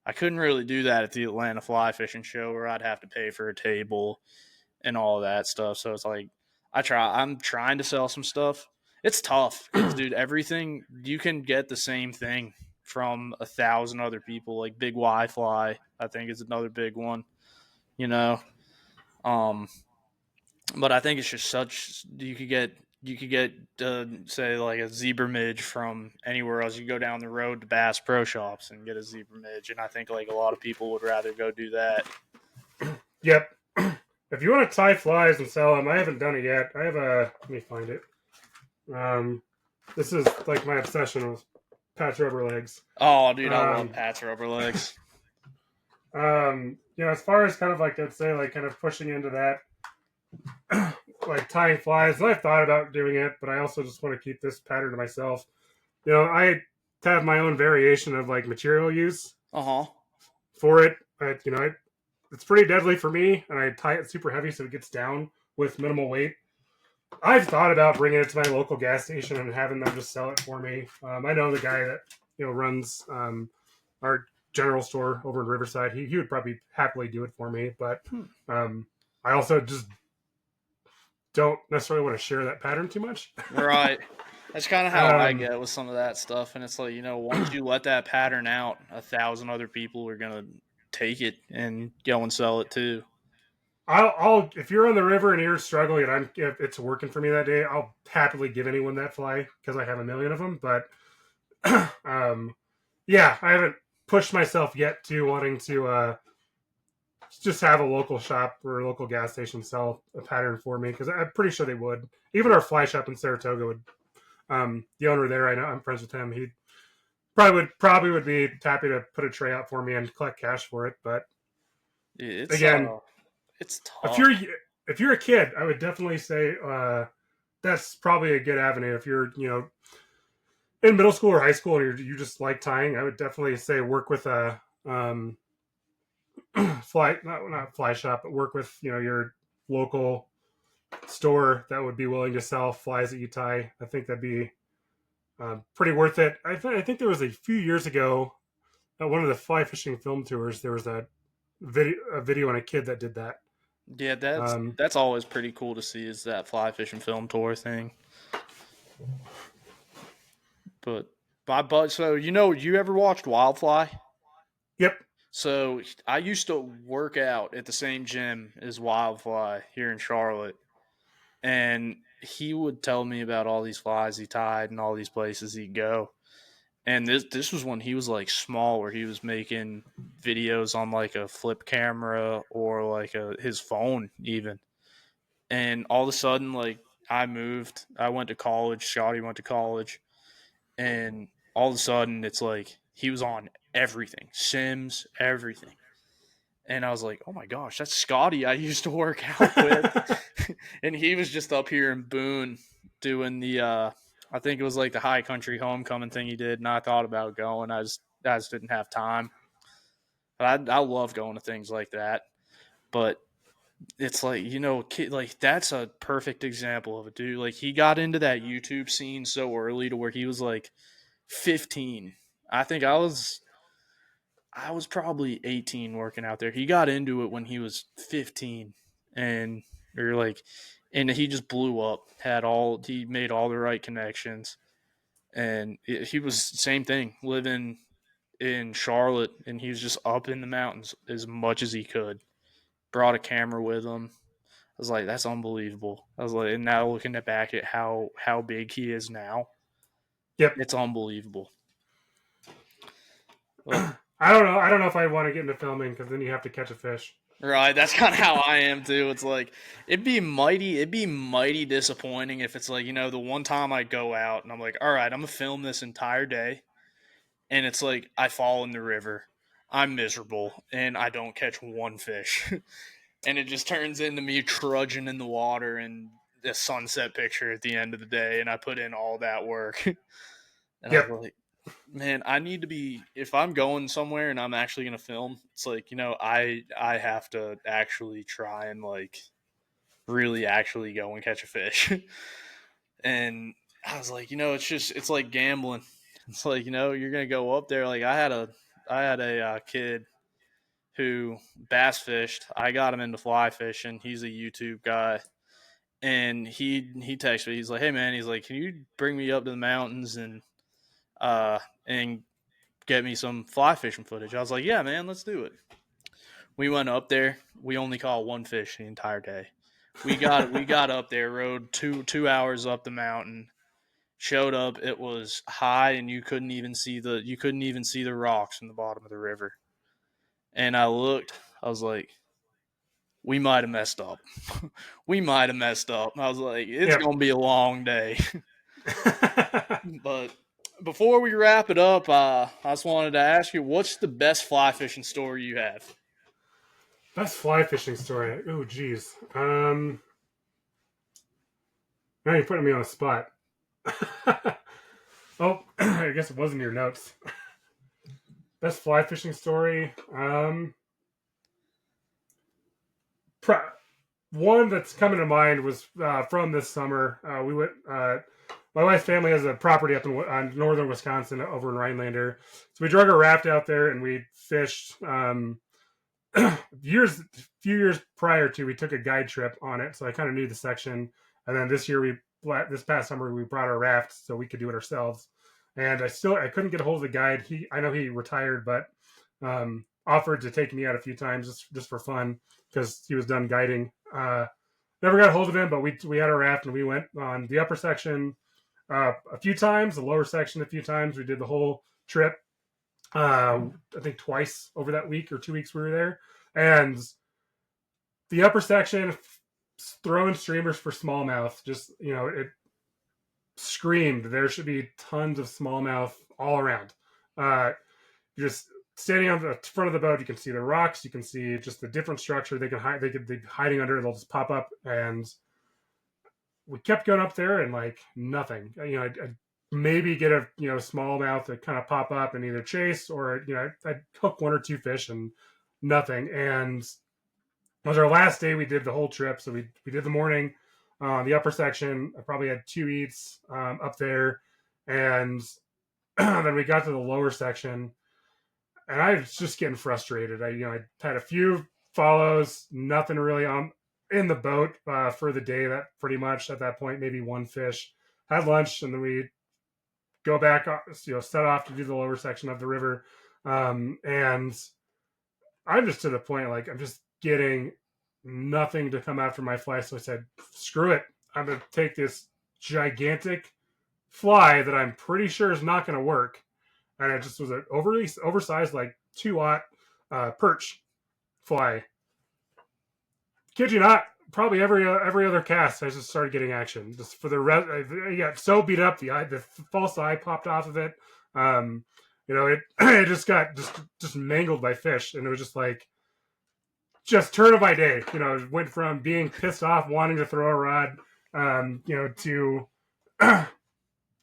I couldn't really do that at the Atlanta fly fishing show, where I'd have to pay for a table and all that stuff. So it's like, I'm trying to sell some stuff. It's tough because, dude, everything, you can get the same thing from 1,000 other people. Like Big Y Fly, I think, is another big one, but I think it's just you could get say like a zebra midge from anywhere else. You go down the road to Bass Pro Shops and get a zebra midge, and I think a lot of people would rather go do that. Yep. If you want to tie flies and sell them, I haven't done it yet. I have let me find it. This is like my obsession with Pat's rubber legs. Oh, dude, I love Pat's rubber legs. As far as kind of I'd say kind of pushing into that, like tying flies, I've thought about doing it, but I also just want to keep this pattern to myself. I have my own variation of material use for it. It's pretty deadly for me, and I tie it super heavy so it gets down with minimal weight. I've thought about bringing it to my local gas station and having them just sell it for me. I know the guy that runs our general store over in Riverside. He would probably happily do it for me, but I also just don't necessarily want to share that pattern too much. Right. That's kind of how I get with some of that stuff. And it's like, once you let that pattern out, 1,000 other people are going to take it and go and sell it too. I'll if you're on the river and you're struggling and if it's working for me that day, I'll happily give anyone that fly because I have a million of them. But yeah, I haven't pushed myself yet to wanting to just have a local shop or a local gas station sell a pattern for me, because I'm pretty sure they would. Even our fly shop in Saratoga would. The owner there, I know, I'm friends with him. He probably would be happy to put a tray out for me and collect cash for it. But It's again, it's if tough. you're a kid, I would definitely say that's probably a good avenue. If you're in middle school or high school and you just like tying, I would definitely say work with a fly not fly shop, but work with your local store that would be willing to sell flies that you tie. I think that'd be pretty worth it. I think there was a few years ago at one of the fly fishing film tours, there was a video on a kid that did that. Yeah, that's always pretty cool to see, is that fly fishing film tour thing. But so you ever watched Wildfly? Yep. So I used to work out at the same gym as Wildfly here in Charlotte, and he would tell me about all these flies he tied and all these places he'd go. And this was when he was like small, where he was making videos on like a flip camera or like his phone even. And all of a sudden, like I moved, I went to college, Scotty went to college, and all of a sudden it's like he was on everything, Sims, everything. And I was like, oh my gosh, that's Scotty I used to work out with. And he was just up here in Boone doing I think it was like the High Country Homecoming thing he did. And I thought about going. I just didn't have time. But I love going to things like that. But it's like, kid, like that's a perfect example of a dude. Like he got into that YouTube scene so early to where he was like 15. I think I was probably 18 working out there. He got into it when he was 15, and you're like, and he just blew up. He made all the right connections, and he was same thing, living in Charlotte, and he was just up in the mountains as much as he could. Brought a camera with him. I was like, that's unbelievable. I was like, and now looking back at how big he is now, Yep. it's unbelievable. But, I don't know if I want to get into filming, because then you have to catch a fish. Right, that's kind of how I am too. It's like it'd be mighty disappointing if it's like, the one time I go out and I'm like, all right, I'm gonna film this entire day, and it's like I fall in the river, I'm miserable, and I don't catch one fish, and it just turns into me trudging in the water and the sunset picture at the end of the day, and I put in all that work, and Yep. I'm like, man, I need to be, if I'm going somewhere and I'm actually going to film, it's like, I have to actually try and like really actually go and catch a fish. And I was like, it's like gambling. It's like, you're going to go up there. Like I had a kid who bass fished. I got him into fly fishing. He's a YouTube guy. And he texted me. He's like, hey man, he's like, can you bring me up to the mountains and get me some fly fishing footage? I was like, yeah, man, let's do it. We went up there. We only caught one fish the entire day. We got up there, rode 2 hours up the mountain, showed up. It was high, and you couldn't even see the rocks in the bottom of the river. And I looked. I was like, we might have messed up. We might have messed up. I was like, it's gonna be a long day. But before we wrap it up, I just wanted to ask you, what's the best fly fishing story you have? Best fly fishing story. Oh, geez. Now you're putting me on a spot. Oh, I guess it was in your notes. Best fly fishing story. One that's coming to mind was from this summer. We went. My wife's family has a property up in northern Wisconsin over in Rhinelander. So we drug our raft out there and we fished. Few years prior to, we took a guide trip on it, so I kind of knew the section. And then this past summer, we brought our raft so we could do it ourselves. And I couldn't get a hold of the guide. I know he retired, but offered to take me out a few times just for fun, because he was done guiding. Never got a hold of him, but we had our raft and we went on the upper section a few times, the lower section a few times. We did the whole trip. I think twice over that week or 2 weeks we were there. And the upper section, throwing streamers for smallmouth, just, it screamed there should be tons of smallmouth all around. You're just standing on the front of the boat, you can see the rocks, you can see just the different structure they could be hiding under. They'll just pop up, and we kept going up there and like nothing. I'd maybe get a smallmouth to kind of pop up and either chase or I'd hook 1 or 2 fish and nothing. And it was our last day. We did the whole trip, so we did the morning, the upper section. I probably had 2 eats up there, and then we got to the lower section, and I was just getting frustrated. I had a few follows, nothing really on in the boat for the day. That pretty much at that point, maybe 1 fish. Had lunch, and then we go back, set off to do the lower section of the river, and I'm just to the point like I'm just getting nothing to come after my fly. So I said, screw it. I'm going to take this gigantic fly that I'm pretty sure is not going to work. And it just was an oversized, like 2-aught perch fly. Kid you not, probably every other cast, I just started getting action. Just for the rest, I got so beat up, the false eye popped off of it. It just got just mangled by fish, and it was just like, just turn of my day. It went from being pissed off, wanting to throw a rod, to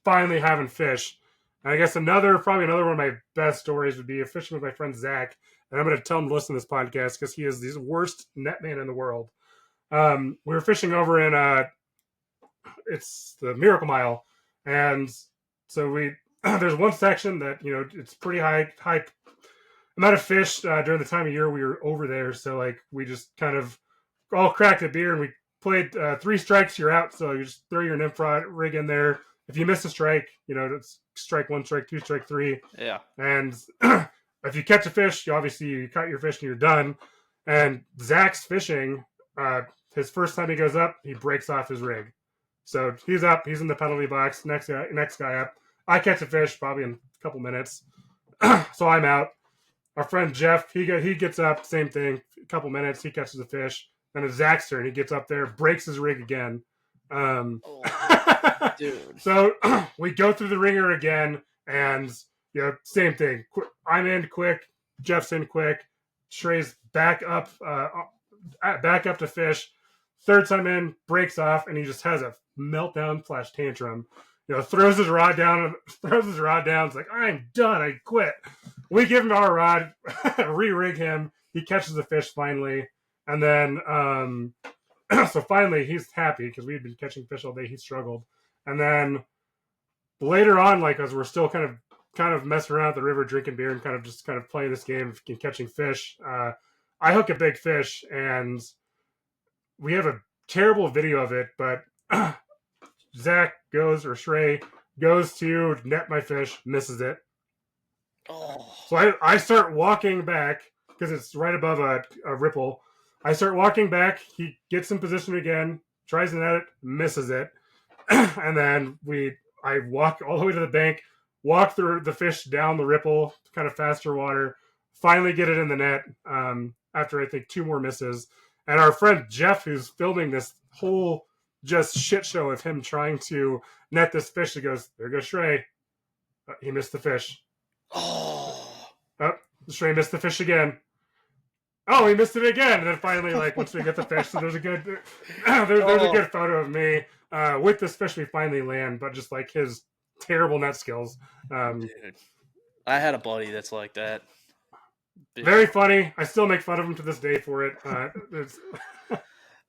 finally having fish. And I guess probably another one of my best stories would be fishing with my friend Zach. And I'm going to tell him to listen to this podcast because he is the worst net man in the world. We were fishing over in it's the Miracle Mile, and so there's one section that it's pretty high amount of fish during the time of year we were over there. So like we just kind of all cracked a beer and we played 3 strikes, you're out. So you just throw your nymph rod rig in there. If you miss a strike, it's strike 1, strike 2, strike 3. Yeah. And if you catch a fish, you caught your fish and you're done. And Zach's fishing, his first time he goes up, he breaks off his rig. So he's up, he's in the penalty box, next guy up. I catch a fish probably in a couple minutes. So I'm out. Our friend Jeff, he gets up, same thing, a couple minutes, he catches a fish. Then it's Zach's turn, he gets up there, breaks his rig again. Dude. So we go through the ringer again, and same thing. I'm in quick, Jeff's in quick, Shrey's back up to fish. Third time in, breaks off, and he just has a meltdown / tantrum. Throws his rod down. It's like, I'm done. I quit. We give him our rod, re-rig him. He catches the fish finally, and then so finally he's happy because we had been catching fish all day. He struggled, and then later on, like as we're still kind of messing around at the river, drinking beer, and kind of playing this game and catching fish. I hook a big fish, and we have a terrible video of it, but Zach Shrey goes to net my fish, misses it. Oh. So I start walking back because it's right above a ripple. I start walking back. He gets in position again, tries to net it, misses it. And then I walk all the way to the bank, walk through the fish down the ripple, kind of faster water, finally get it in the net after I think 2 more misses. And our friend Jeff, who's filming this whole just shit show of him trying to net this fish, he goes, there goes Shrey. He missed the fish. Oh, Shrey missed the fish again. Oh, he missed it again. And then finally, like once we get the fish, so there's a good photo of me with this fish we finally land, but just like his terrible net skills. dude. I had a buddy that's like that. Very funny. I still make fun of him to this day for it.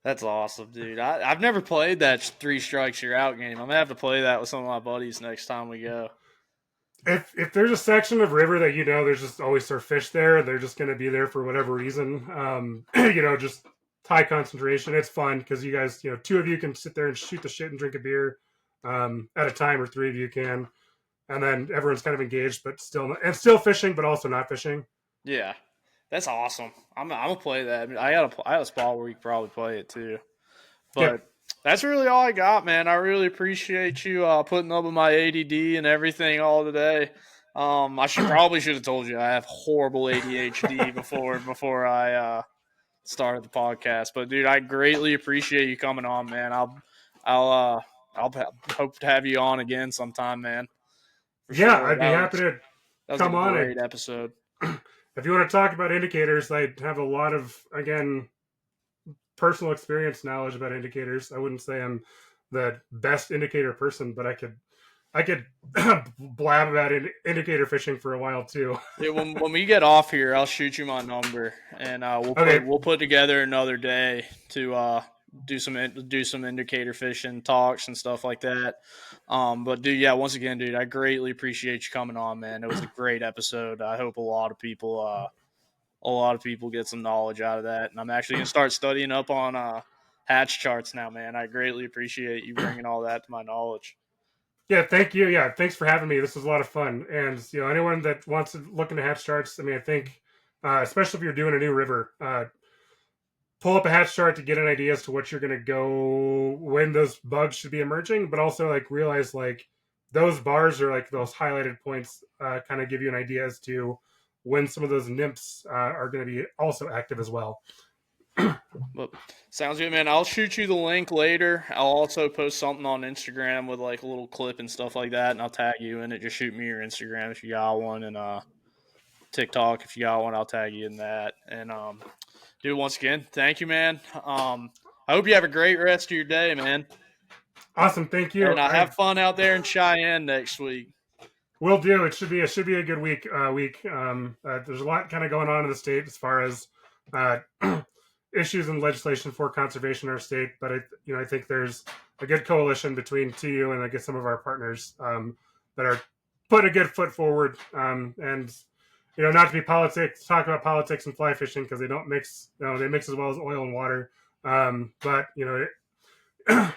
That's awesome, dude. I've never played that 3 strikes you're out game. I'm gonna have to play that with some of my buddies next time we go. If there's a section of river that there's just always surf fish there, they're just gonna be there for whatever reason. Just high concentration. It's fun because you guys, 2 of you can sit there and shoot the shit and drink a beer at a time, or 3 of you can, and then everyone's kind of engaged, but still fishing, but also not fishing. Yeah. That's awesome. I'm gonna play that. I mean, I have a spot where you could probably play it too. But That's really all I got, man. I really appreciate you putting up with my ADD and everything all today. I should have told you I have horrible ADHD before I started the podcast. But dude, I greatly appreciate you coming on, man. I'll hope to have you on again sometime, man. For Yeah, sure. I'd be happy to That was a come on. great episode. If you want to talk about indicators, I have a lot of, again, personal experience knowledge about indicators. I wouldn't say I'm the best indicator person, but I could blab about indicator fishing for a while too. Yeah, when we get off here, I'll shoot you my number, and we'll put together another day to do some indicator fishing talks and stuff like that. But dude, yeah, once again, dude, I greatly appreciate you coming on, man. It was a great episode. I hope a lot of people get some knowledge out of that, and I'm actually gonna start studying up on hatch charts now, man. I greatly appreciate you bringing all that to my knowledge. Yeah, thank you. Yeah, thanks for having me. This was a lot of fun. And anyone that wants to look into hatch charts, I mean, I think, especially if you're doing a new river, pull up a hatch chart to get an idea as to what you're going to go when those bugs should be emerging, but also like realize like those bars are like those highlighted points, kind of give you an idea as to when some of those nymphs are going to be also active as well. But sounds good, man. I'll shoot you the link later. I'll also post something on Instagram with like a little clip and stuff like that, and I'll tag you in it. Just shoot me your Instagram if you got one, and TikTok if you got one. I'll tag you in that. And dude, once again, thank you, man. I hope you have a great rest of your day, man. Awesome, thank you. And have fun out there in Cheyenne next week. Will do. It should be a good week. There's a lot kind of going on in the state as far as issues and legislation for conservation in our state, but I think there's a good coalition between TU and I guess some of our partners that are putting a good foot forward. And not to be talk about politics and fly fishing because they don't mix. They mix as well as oil and water. But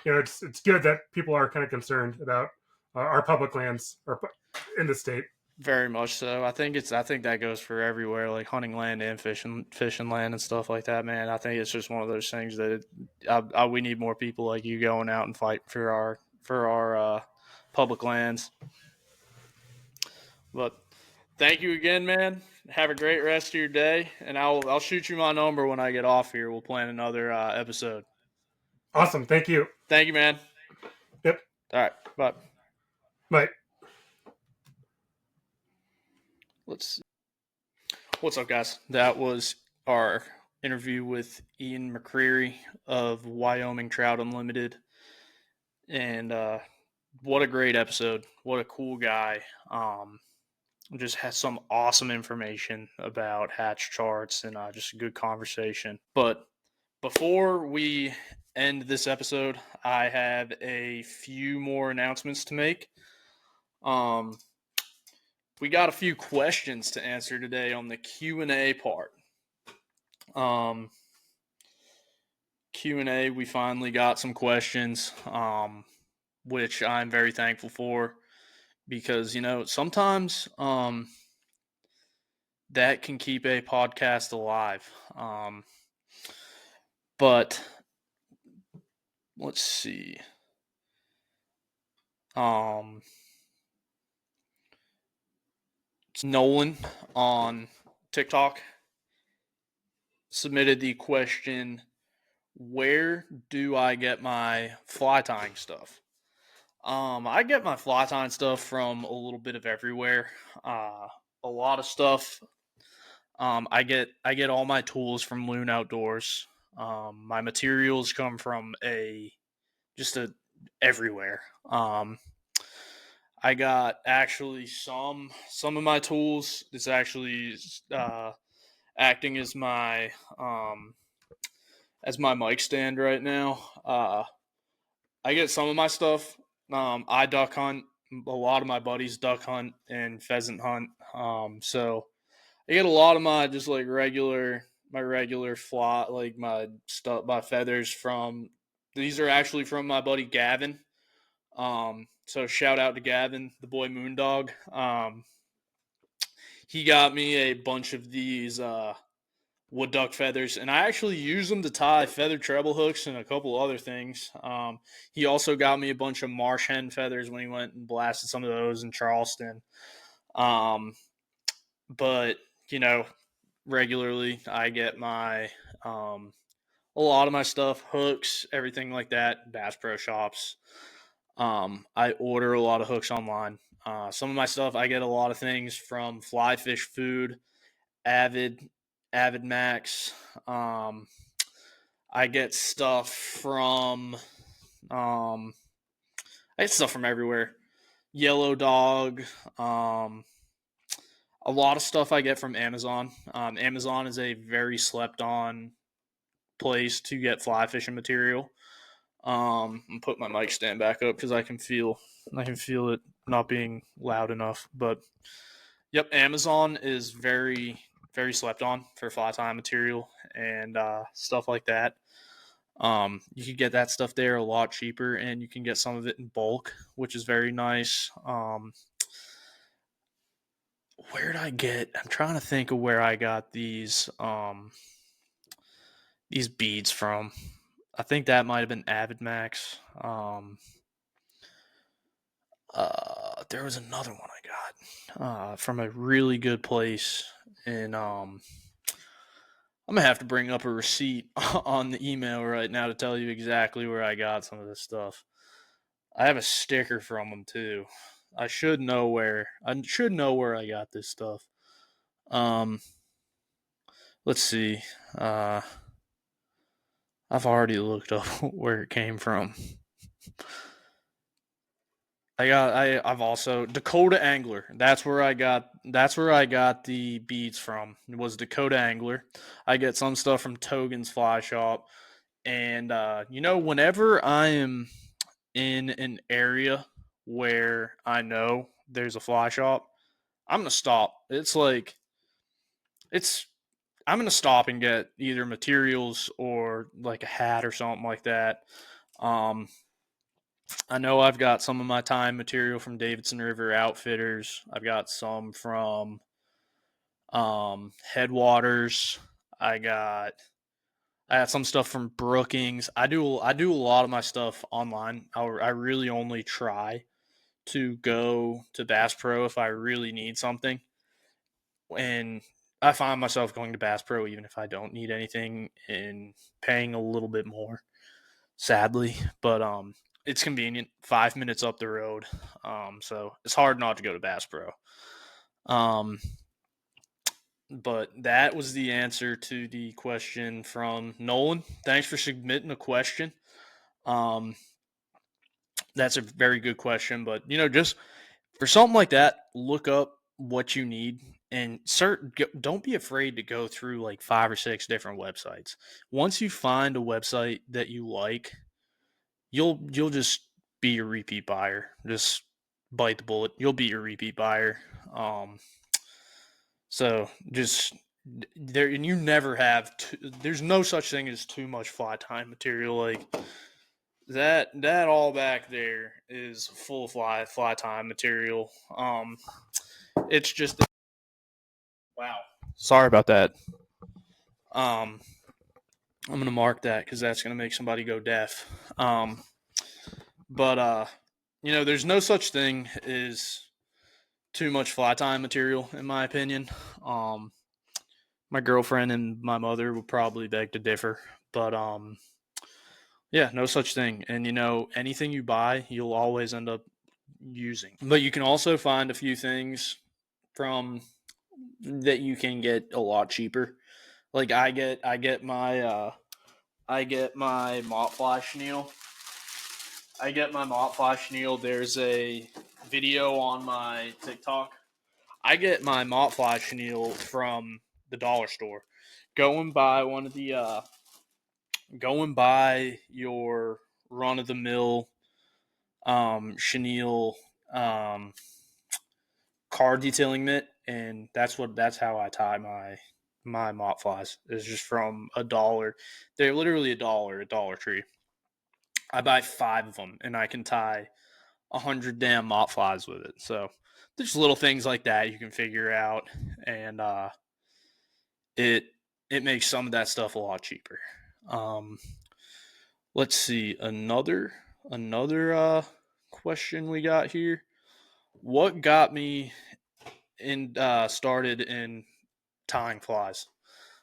it's good that people are kind of concerned about our public lands in the state. Very much so. I think that goes for everywhere, like hunting land and fishing land and stuff like that, man. I think it's just one of those things that we need more people like you going out and fight for our public lands. But thank you again, man. Have a great rest of your day, and I'll shoot you my number when I get off here. We'll plan another episode. Awesome. Thank you. Thank you, man. Yep. All right. Bye. Bye. Let's see. What's up, guys? That was our interview with Ian McCreary of Wyoming Trout Unlimited. And what a great episode. What a cool guy. Just has some awesome information about hatch charts and just a good conversation. But before we end this episode, I have a few more announcements to make. We got a few questions to answer today on the Q&A part. Q&A, we finally got some questions, which I'm very thankful for because, sometimes that can keep a podcast alive. But let's see. Nolan on TikTok submitted the question, where do I get my fly tying stuff? I get my fly tying stuff from a little bit of everywhere. A lot of stuff. I get all my tools from Loon Outdoors. My materials come from everywhere. I got actually some of my tools. It's actually acting as my mic stand right now. I get some of my stuff. I duck hunt. A lot of my buddies duck hunt and pheasant hunt. So I get a lot of my just like regular fly, like my stuff, my feathers from. These are actually from my buddy Gavin. So shout out to Gavin, the boy Moondog. He got me a bunch of these wood duck feathers, and I actually use them to tie feather treble hooks and a couple other things. He also got me a bunch of marsh hen feathers when he went and blasted some of those in Charleston. But regularly I get my a lot of my stuff, hooks, everything like that, Bass Pro Shops. I order a lot of hooks online. Some of my stuff, I get a lot of things from Fly Fish Food, Avid, Avid Max. I get stuff from, I get stuff from everywhere. Yellow Dog. A lot of stuff I get from Amazon. Amazon is a very slept on place to get fly fishing material. I'm put my mic stand back up because I can feel it not being loud enough. But yep, Amazon is very very slept on for fly time material and stuff like that. You can get that stuff there a lot cheaper, and you can get some of it in bulk, which is very nice. Where did I get? I'm trying to think of where I got these beads from. I think that might have been Avid Max. There was another one I got from a really good place, and I'm gonna have to bring up a receipt on the email right now to tell you exactly where I got some of this stuff. I have a sticker from them too. I should know where I got this stuff. Um, let's see. I've already looked up where it came from. I've also Dakota Angler. That's where I got the beads from. It was Dakota Angler. I get some stuff from Togan's Fly Shop. And whenever I am in an area where I know there's a fly shop, I'm gonna stop. It's I'm gonna stop and get either materials or like a hat or something like that. Um, I know I've got some of my time material from Davidson River Outfitters. I've got some from Headwaters. I got I got some stuff from Brookings. I do a lot of my stuff online. I really only try to go to Bass Pro if I really need something, and I find myself going to Bass Pro even if I don't need anything and paying a little bit more. Sadly, but it's convenient. 5 minutes up the road, so it's hard not to go to Bass Pro. Um, but that was the answer to the question from Nolan. Thanks for submitting a question. Um, that's a very good question, but just for something like that, look up what you need and don't be afraid to go through like 5 or 6 different websites. Once you find a website that you like, you'll just be a repeat buyer. Just bite the bullet. You'll be your repeat buyer. So just there, and you never have. There's no such thing as too much fly time material. Like that all back there is full of fly time material. It's just wow. Sorry about that. I'm gonna mark that because that's gonna make somebody go deaf. But there's no such thing as too much fly time material, in my opinion. My girlfriend and my mother would probably beg to differ, but yeah, no such thing. And anything you buy, you'll always end up using. But you can also find a few things from that you can get a lot cheaper. Like I get my mott fly chenille. There's a video on my TikTok. I get my mott fly chenille from the dollar store. Go and buy your run of the mill chenille car detailing mitt, and that's how I tie my mott flies. It's just from $1. They're literally $1 at Dollar Tree. I buy 5 of them, and I can tie 100 damn mott flies with it. So there's little things like that you can figure out, and it makes some of that stuff a lot cheaper. Let's see another question we got here. What got me started in tying flies.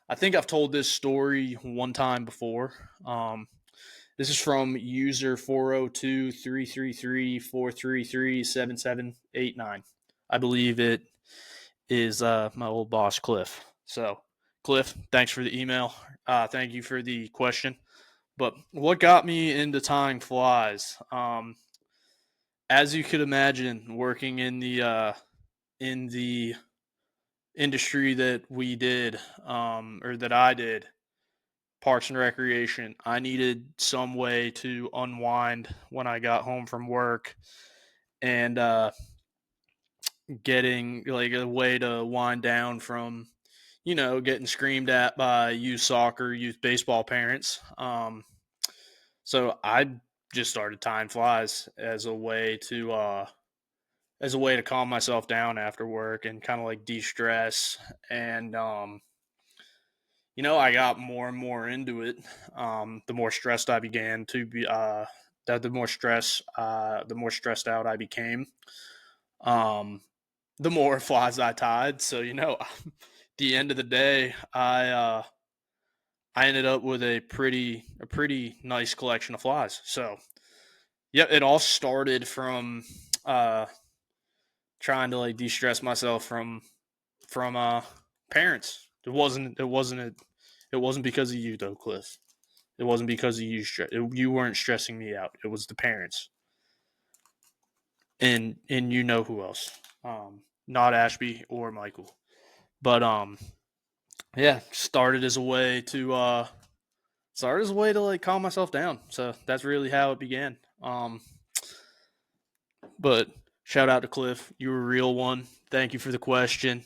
I think I've told this story one time before. This is from user 402-333-433-7789. I believe it is my old boss, Cliff. So, Cliff, thanks for the email. Thank you for the question. But what got me into tying flies? As you could imagine, working in the industry that we did, or that I did, Parks and Recreation, I needed some way to unwind when I got home from work, and getting like a way to wind down from, getting screamed at by youth soccer, youth baseball parents. So I just started tying flies as a way to calm myself down after work and kind of like de-stress. And I got more and more into it. The more stressed I began to be, the more stressed out I became. The more flies I tied. So the end of the day, I ended up with a pretty nice collection of flies. So yeah, it all started from trying to like de-stress myself from parents. It wasn't because of you though, Cliff. It wasn't because of you. You weren't stressing me out. It was the parents, and you know who else? Not Ashby or Michael, but yeah, started as a way to like calm myself down. So that's really how it began. But shout out to Cliff. You were a real one. Thank you for the question.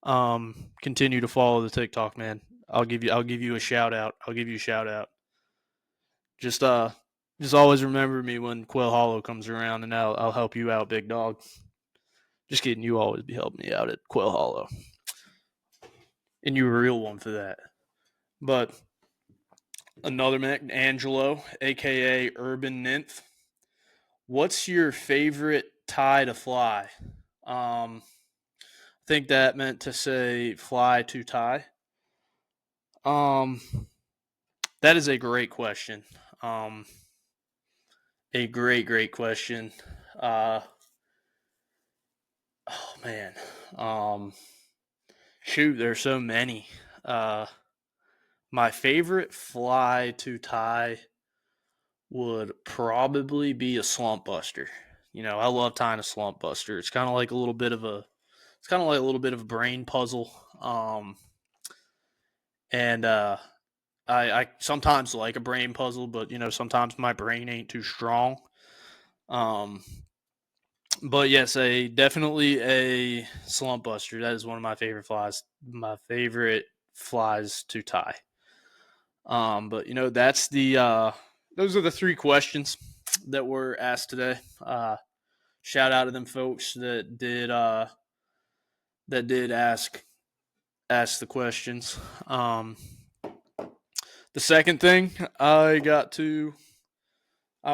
Continue to follow the TikTok, man. I'll give you a shout out. I'll give you a shout out. Just just always remember me when Quail Hollow comes around, and I'll help you out, big dog. Just kidding. You always be helping me out at Quail Hollow, and you're a real one for that. But another man, Angelo, aka Urban Nymph. What's your favorite tie to fly? I think that meant to say fly to tie. Um, that is a great question. A great question. Uh, oh man. Shoot, there's so many. Uh, my favorite fly to tie would probably be a slump buster. I love tying a slump buster. It's kind of like a little bit of a brain puzzle. And I sometimes like a brain puzzle, but sometimes my brain ain't too strong. Um, but yes, definitely a slump buster. That is one of my favorite flies. My favorite flies to tie. But that's those are the three questions that were asked today. Shout out to them folks that did ask the questions. The second thing I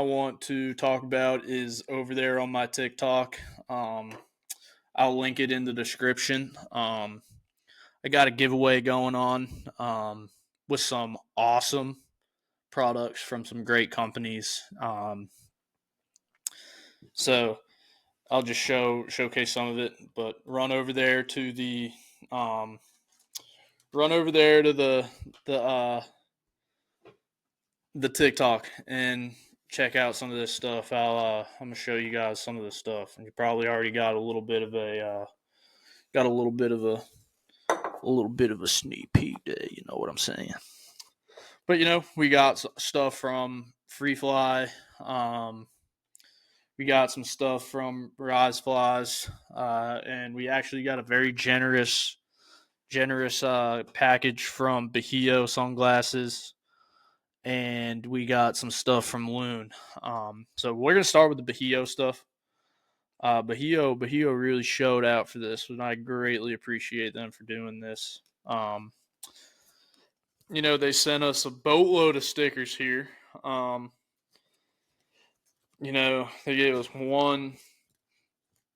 want to talk about is over there on my TikTok. I'll link it in the description. I got a giveaway going on with some awesome products from some great companies. So I'll just showcase some of it, but run over there to the the TikTok and check out some of this stuff. I'm gonna show you guys some of this stuff, and you probably already got a little bit of a sneak peek there. You know what I'm saying? But we got stuff from Free Fly. We got some stuff from Rise Flies, and we actually got a very generous package from Bahio Sunglasses, and we got some stuff from Loon. So we're gonna start with the Bahio stuff. Bahio really showed out for this, and I greatly appreciate them for doing this. They sent us a boatload of stickers here. They gave us 1,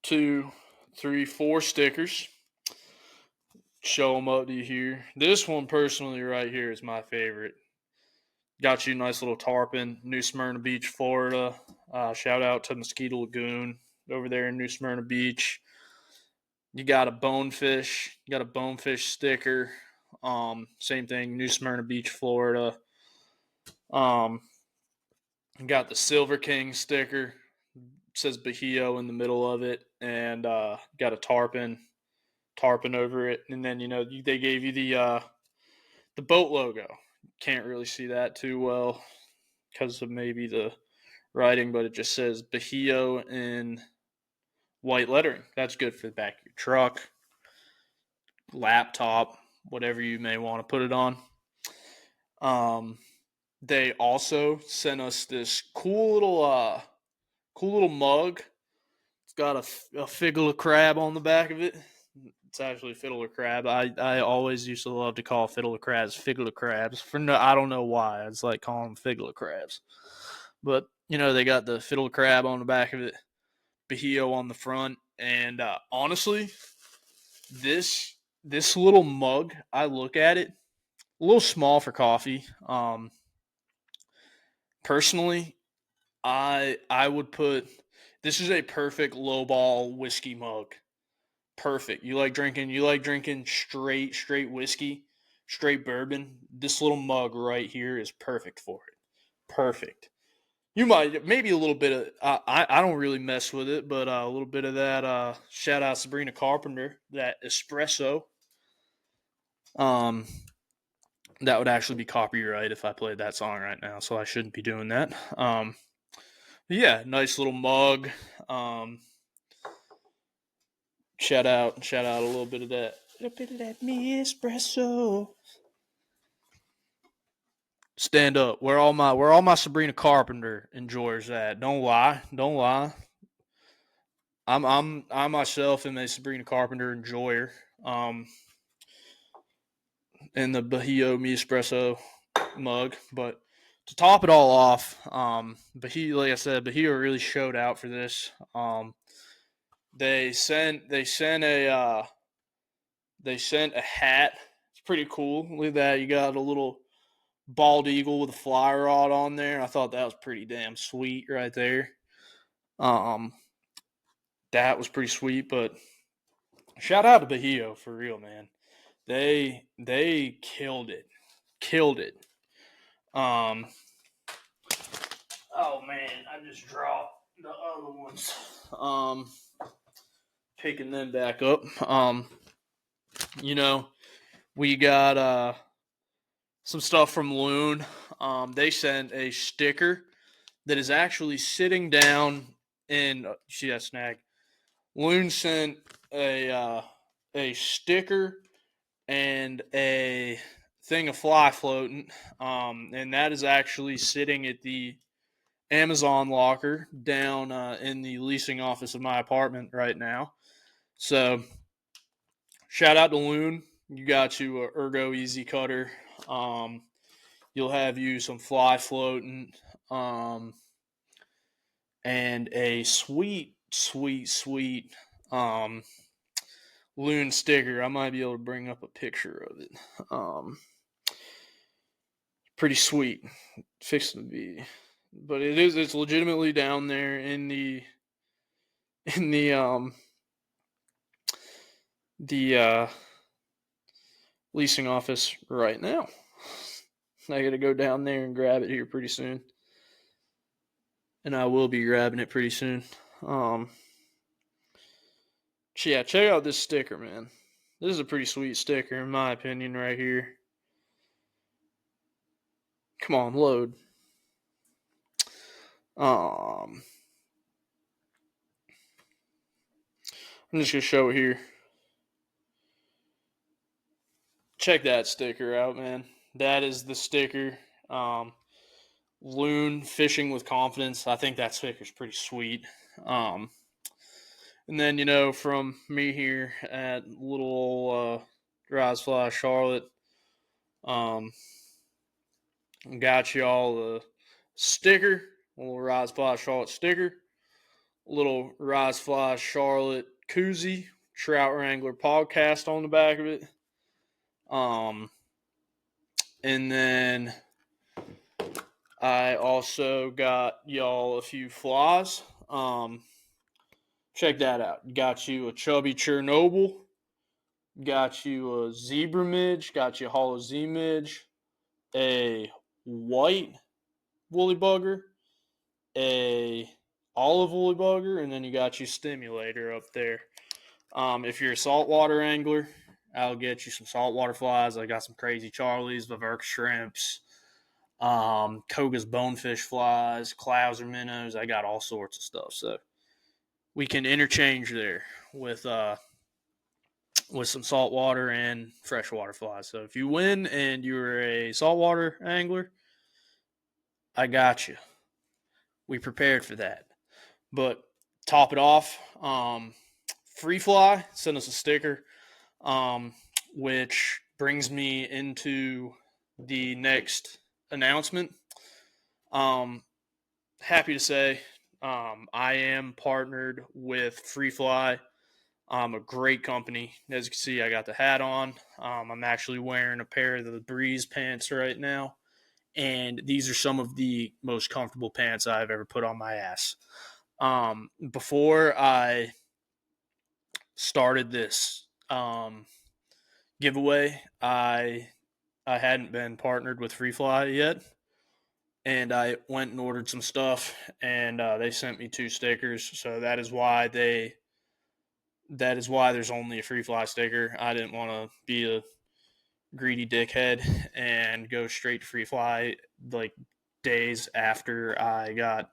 2, 4 stickers. Show them up to you here. This one personally right here is my favorite. Got you a nice little tarpon, New Smyrna Beach, Florida. Shout out to Mosquito Lagoon over there in New Smyrna Beach. You got a bonefish. You got a bonefish sticker. Same thing, New Smyrna Beach, Florida. Got the Silver King sticker. It says Bahio in the middle of it, and got a tarpon over it. And then they gave you the boat logo. Can't really see that too well because of maybe the writing, but it just says Bahio in white lettering. That's good for the back of your truck, laptop, whatever you may want to put it on. They also sent us this cool little mug. It's got a fiddler crab on the back of it. It's actually fiddler crab. I always used to love to call fiddler crabs fiddler crabs. I don't know why. It's like calling them fiddler crabs. But they got the fiddler crab on the back of it, Bahio on the front, and honestly, this little mug, I look at it a little small for coffee. Personally, I would put this is a perfect lowball whiskey mug. Perfect. You like drinking straight whiskey, straight bourbon. This little mug right here is perfect for it. Perfect. You might maybe a little bit of I don't really mess with it, but a little bit of that shout out Sabrina Carpenter, that espresso. That would actually be copyright if I played that song right now, so I shouldn't be doing that. Yeah, nice little mug. Shout out a little bit of that. A bit of that me espresso. Stand up. Where all my Sabrina Carpenter enjoyers at? Don't lie. I myself am a Sabrina Carpenter enjoyer. In the Bahio Me Espresso mug, but to top it all off, like I said, Bahio really showed out for this. They sent a hat. It's pretty cool. Look at that. You got a little bald eagle with a fly rod on there. I thought that was pretty damn sweet right there. That was pretty sweet, but shout out to Bahio for real, man. They killed it. Oh man, I just dropped the other ones. Picking them back up. We got some stuff from Loon. They sent a sticker that is actually sitting down in. See that snag? Loon sent a sticker and a thing of fly floating, and that is actually sitting at the Amazon locker down in the leasing office of my apartment right now. So, shout out to Loon. You got you a Ergo Easy Cutter. You'll have you some fly floating, and a sweet Loon sticker. I might be able to bring up a picture of it. Pretty sweet. Fixing to be, but it's legitimately down there in the leasing office right now. I gotta go down there and grab it here pretty soon, and I will be grabbing it pretty soon. Yeah, check out this sticker, man. This is a pretty sweet sticker in my opinion right here. Come on, load. I'm just gonna show it here. Check that sticker out, man. That is the sticker. Loon Fishing with Confidence. I think that sticker's pretty sweet. And then, from me here at little Rise Fly Charlotte, got y'all a sticker, a little Rise Fly Charlotte sticker, little Rise Fly Charlotte koozie, Trout Wrangler Podcast on the back of it. And then I also got y'all a few flies. Check that out. Got you a chubby Chernobyl. Got you a zebra midge. Got you a hollow Z midge. A white woolly bugger. A olive woolly bugger. And then you got your stimulator up there. If you're a saltwater angler, I'll get you some saltwater flies. I got some crazy Charlies, Viverka shrimps, Koga's bonefish flies, Clouser minnows. I got all sorts of stuff. So we can interchange there with some saltwater and freshwater flies. So if you win and you're a saltwater angler, I got you. We prepared for that. But top it off, Free Fly sent us a sticker, which brings me into the next announcement. Happy to say I am partnered with Free Fly. A great company. As you can see, I got the hat on. I'm actually wearing a pair of the Breeze pants right now. And these are some of the most comfortable pants I've ever put on my ass. Before I started this giveaway, I hadn't been partnered with Free Fly yet. And I went and ordered some stuff, and they sent me 2 stickers. So that is why there's only a Free Fly sticker. I didn't want to be a greedy dickhead and go straight to Free Fly like days after I got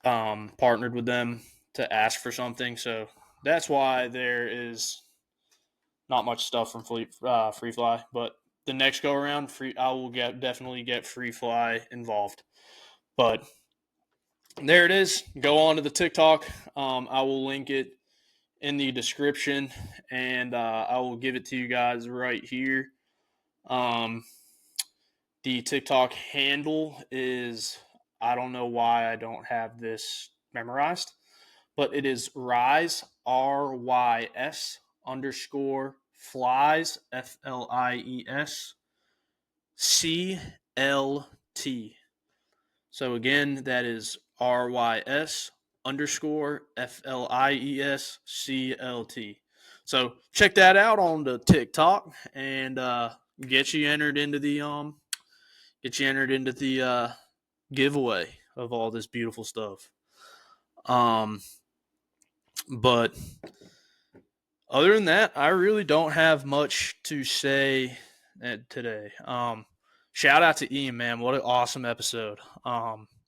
partnered with them to ask for something. So that's why there is not much stuff from Free Fly. But the next go around, I will definitely get Free Fly involved. But there it is. Go on to the TikTok. I will link it in the description, and I will give it to you guys right here. The TikTok handle is, I don't know why I don't have this memorized, but it is Rise, RYS _ flies, FLIES, CLT. So again, that is RYS _ FLIES CLT. So check that out on the TikTok and get you entered into the giveaway of all this beautiful stuff. But other than that, I really don't have much to say today. Shout out to Ian, man. What an awesome episode.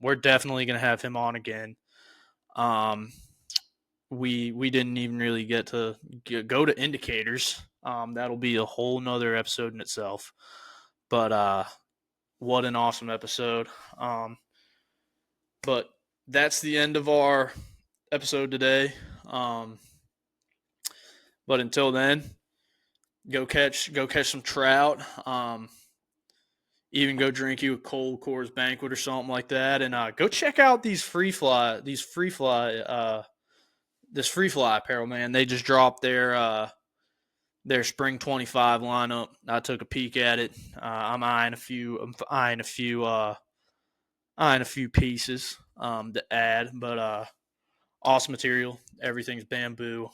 We're definitely going to have him on again. We didn't even really get to go to indicators. That'll be a whole nother episode in itself. But what an awesome episode. But that's the end of our episode today. But until then, go catch some trout. Even go drink you a cold Coors Banquet or something like that, and go check out this Free Fly Apparel, man. They just dropped their Spring 25 lineup. I took a peek at it. I'm eyeing a few pieces to add, but awesome material. Everything's bamboo,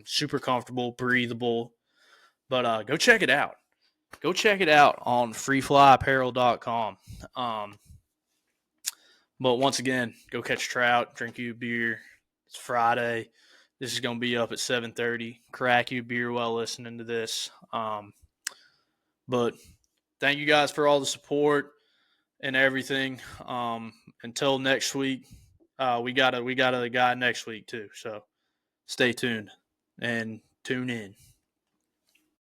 super comfortable, breathable. But go check it out. Go check it out on freeflyapparel.com. But once again, go catch trout, drink you a beer. It's Friday. This is going to be up at 7:30. Crack you a beer while listening to this. But thank you guys for all the support and everything. Until next week, we got a guy next week too. So stay tuned and tune in.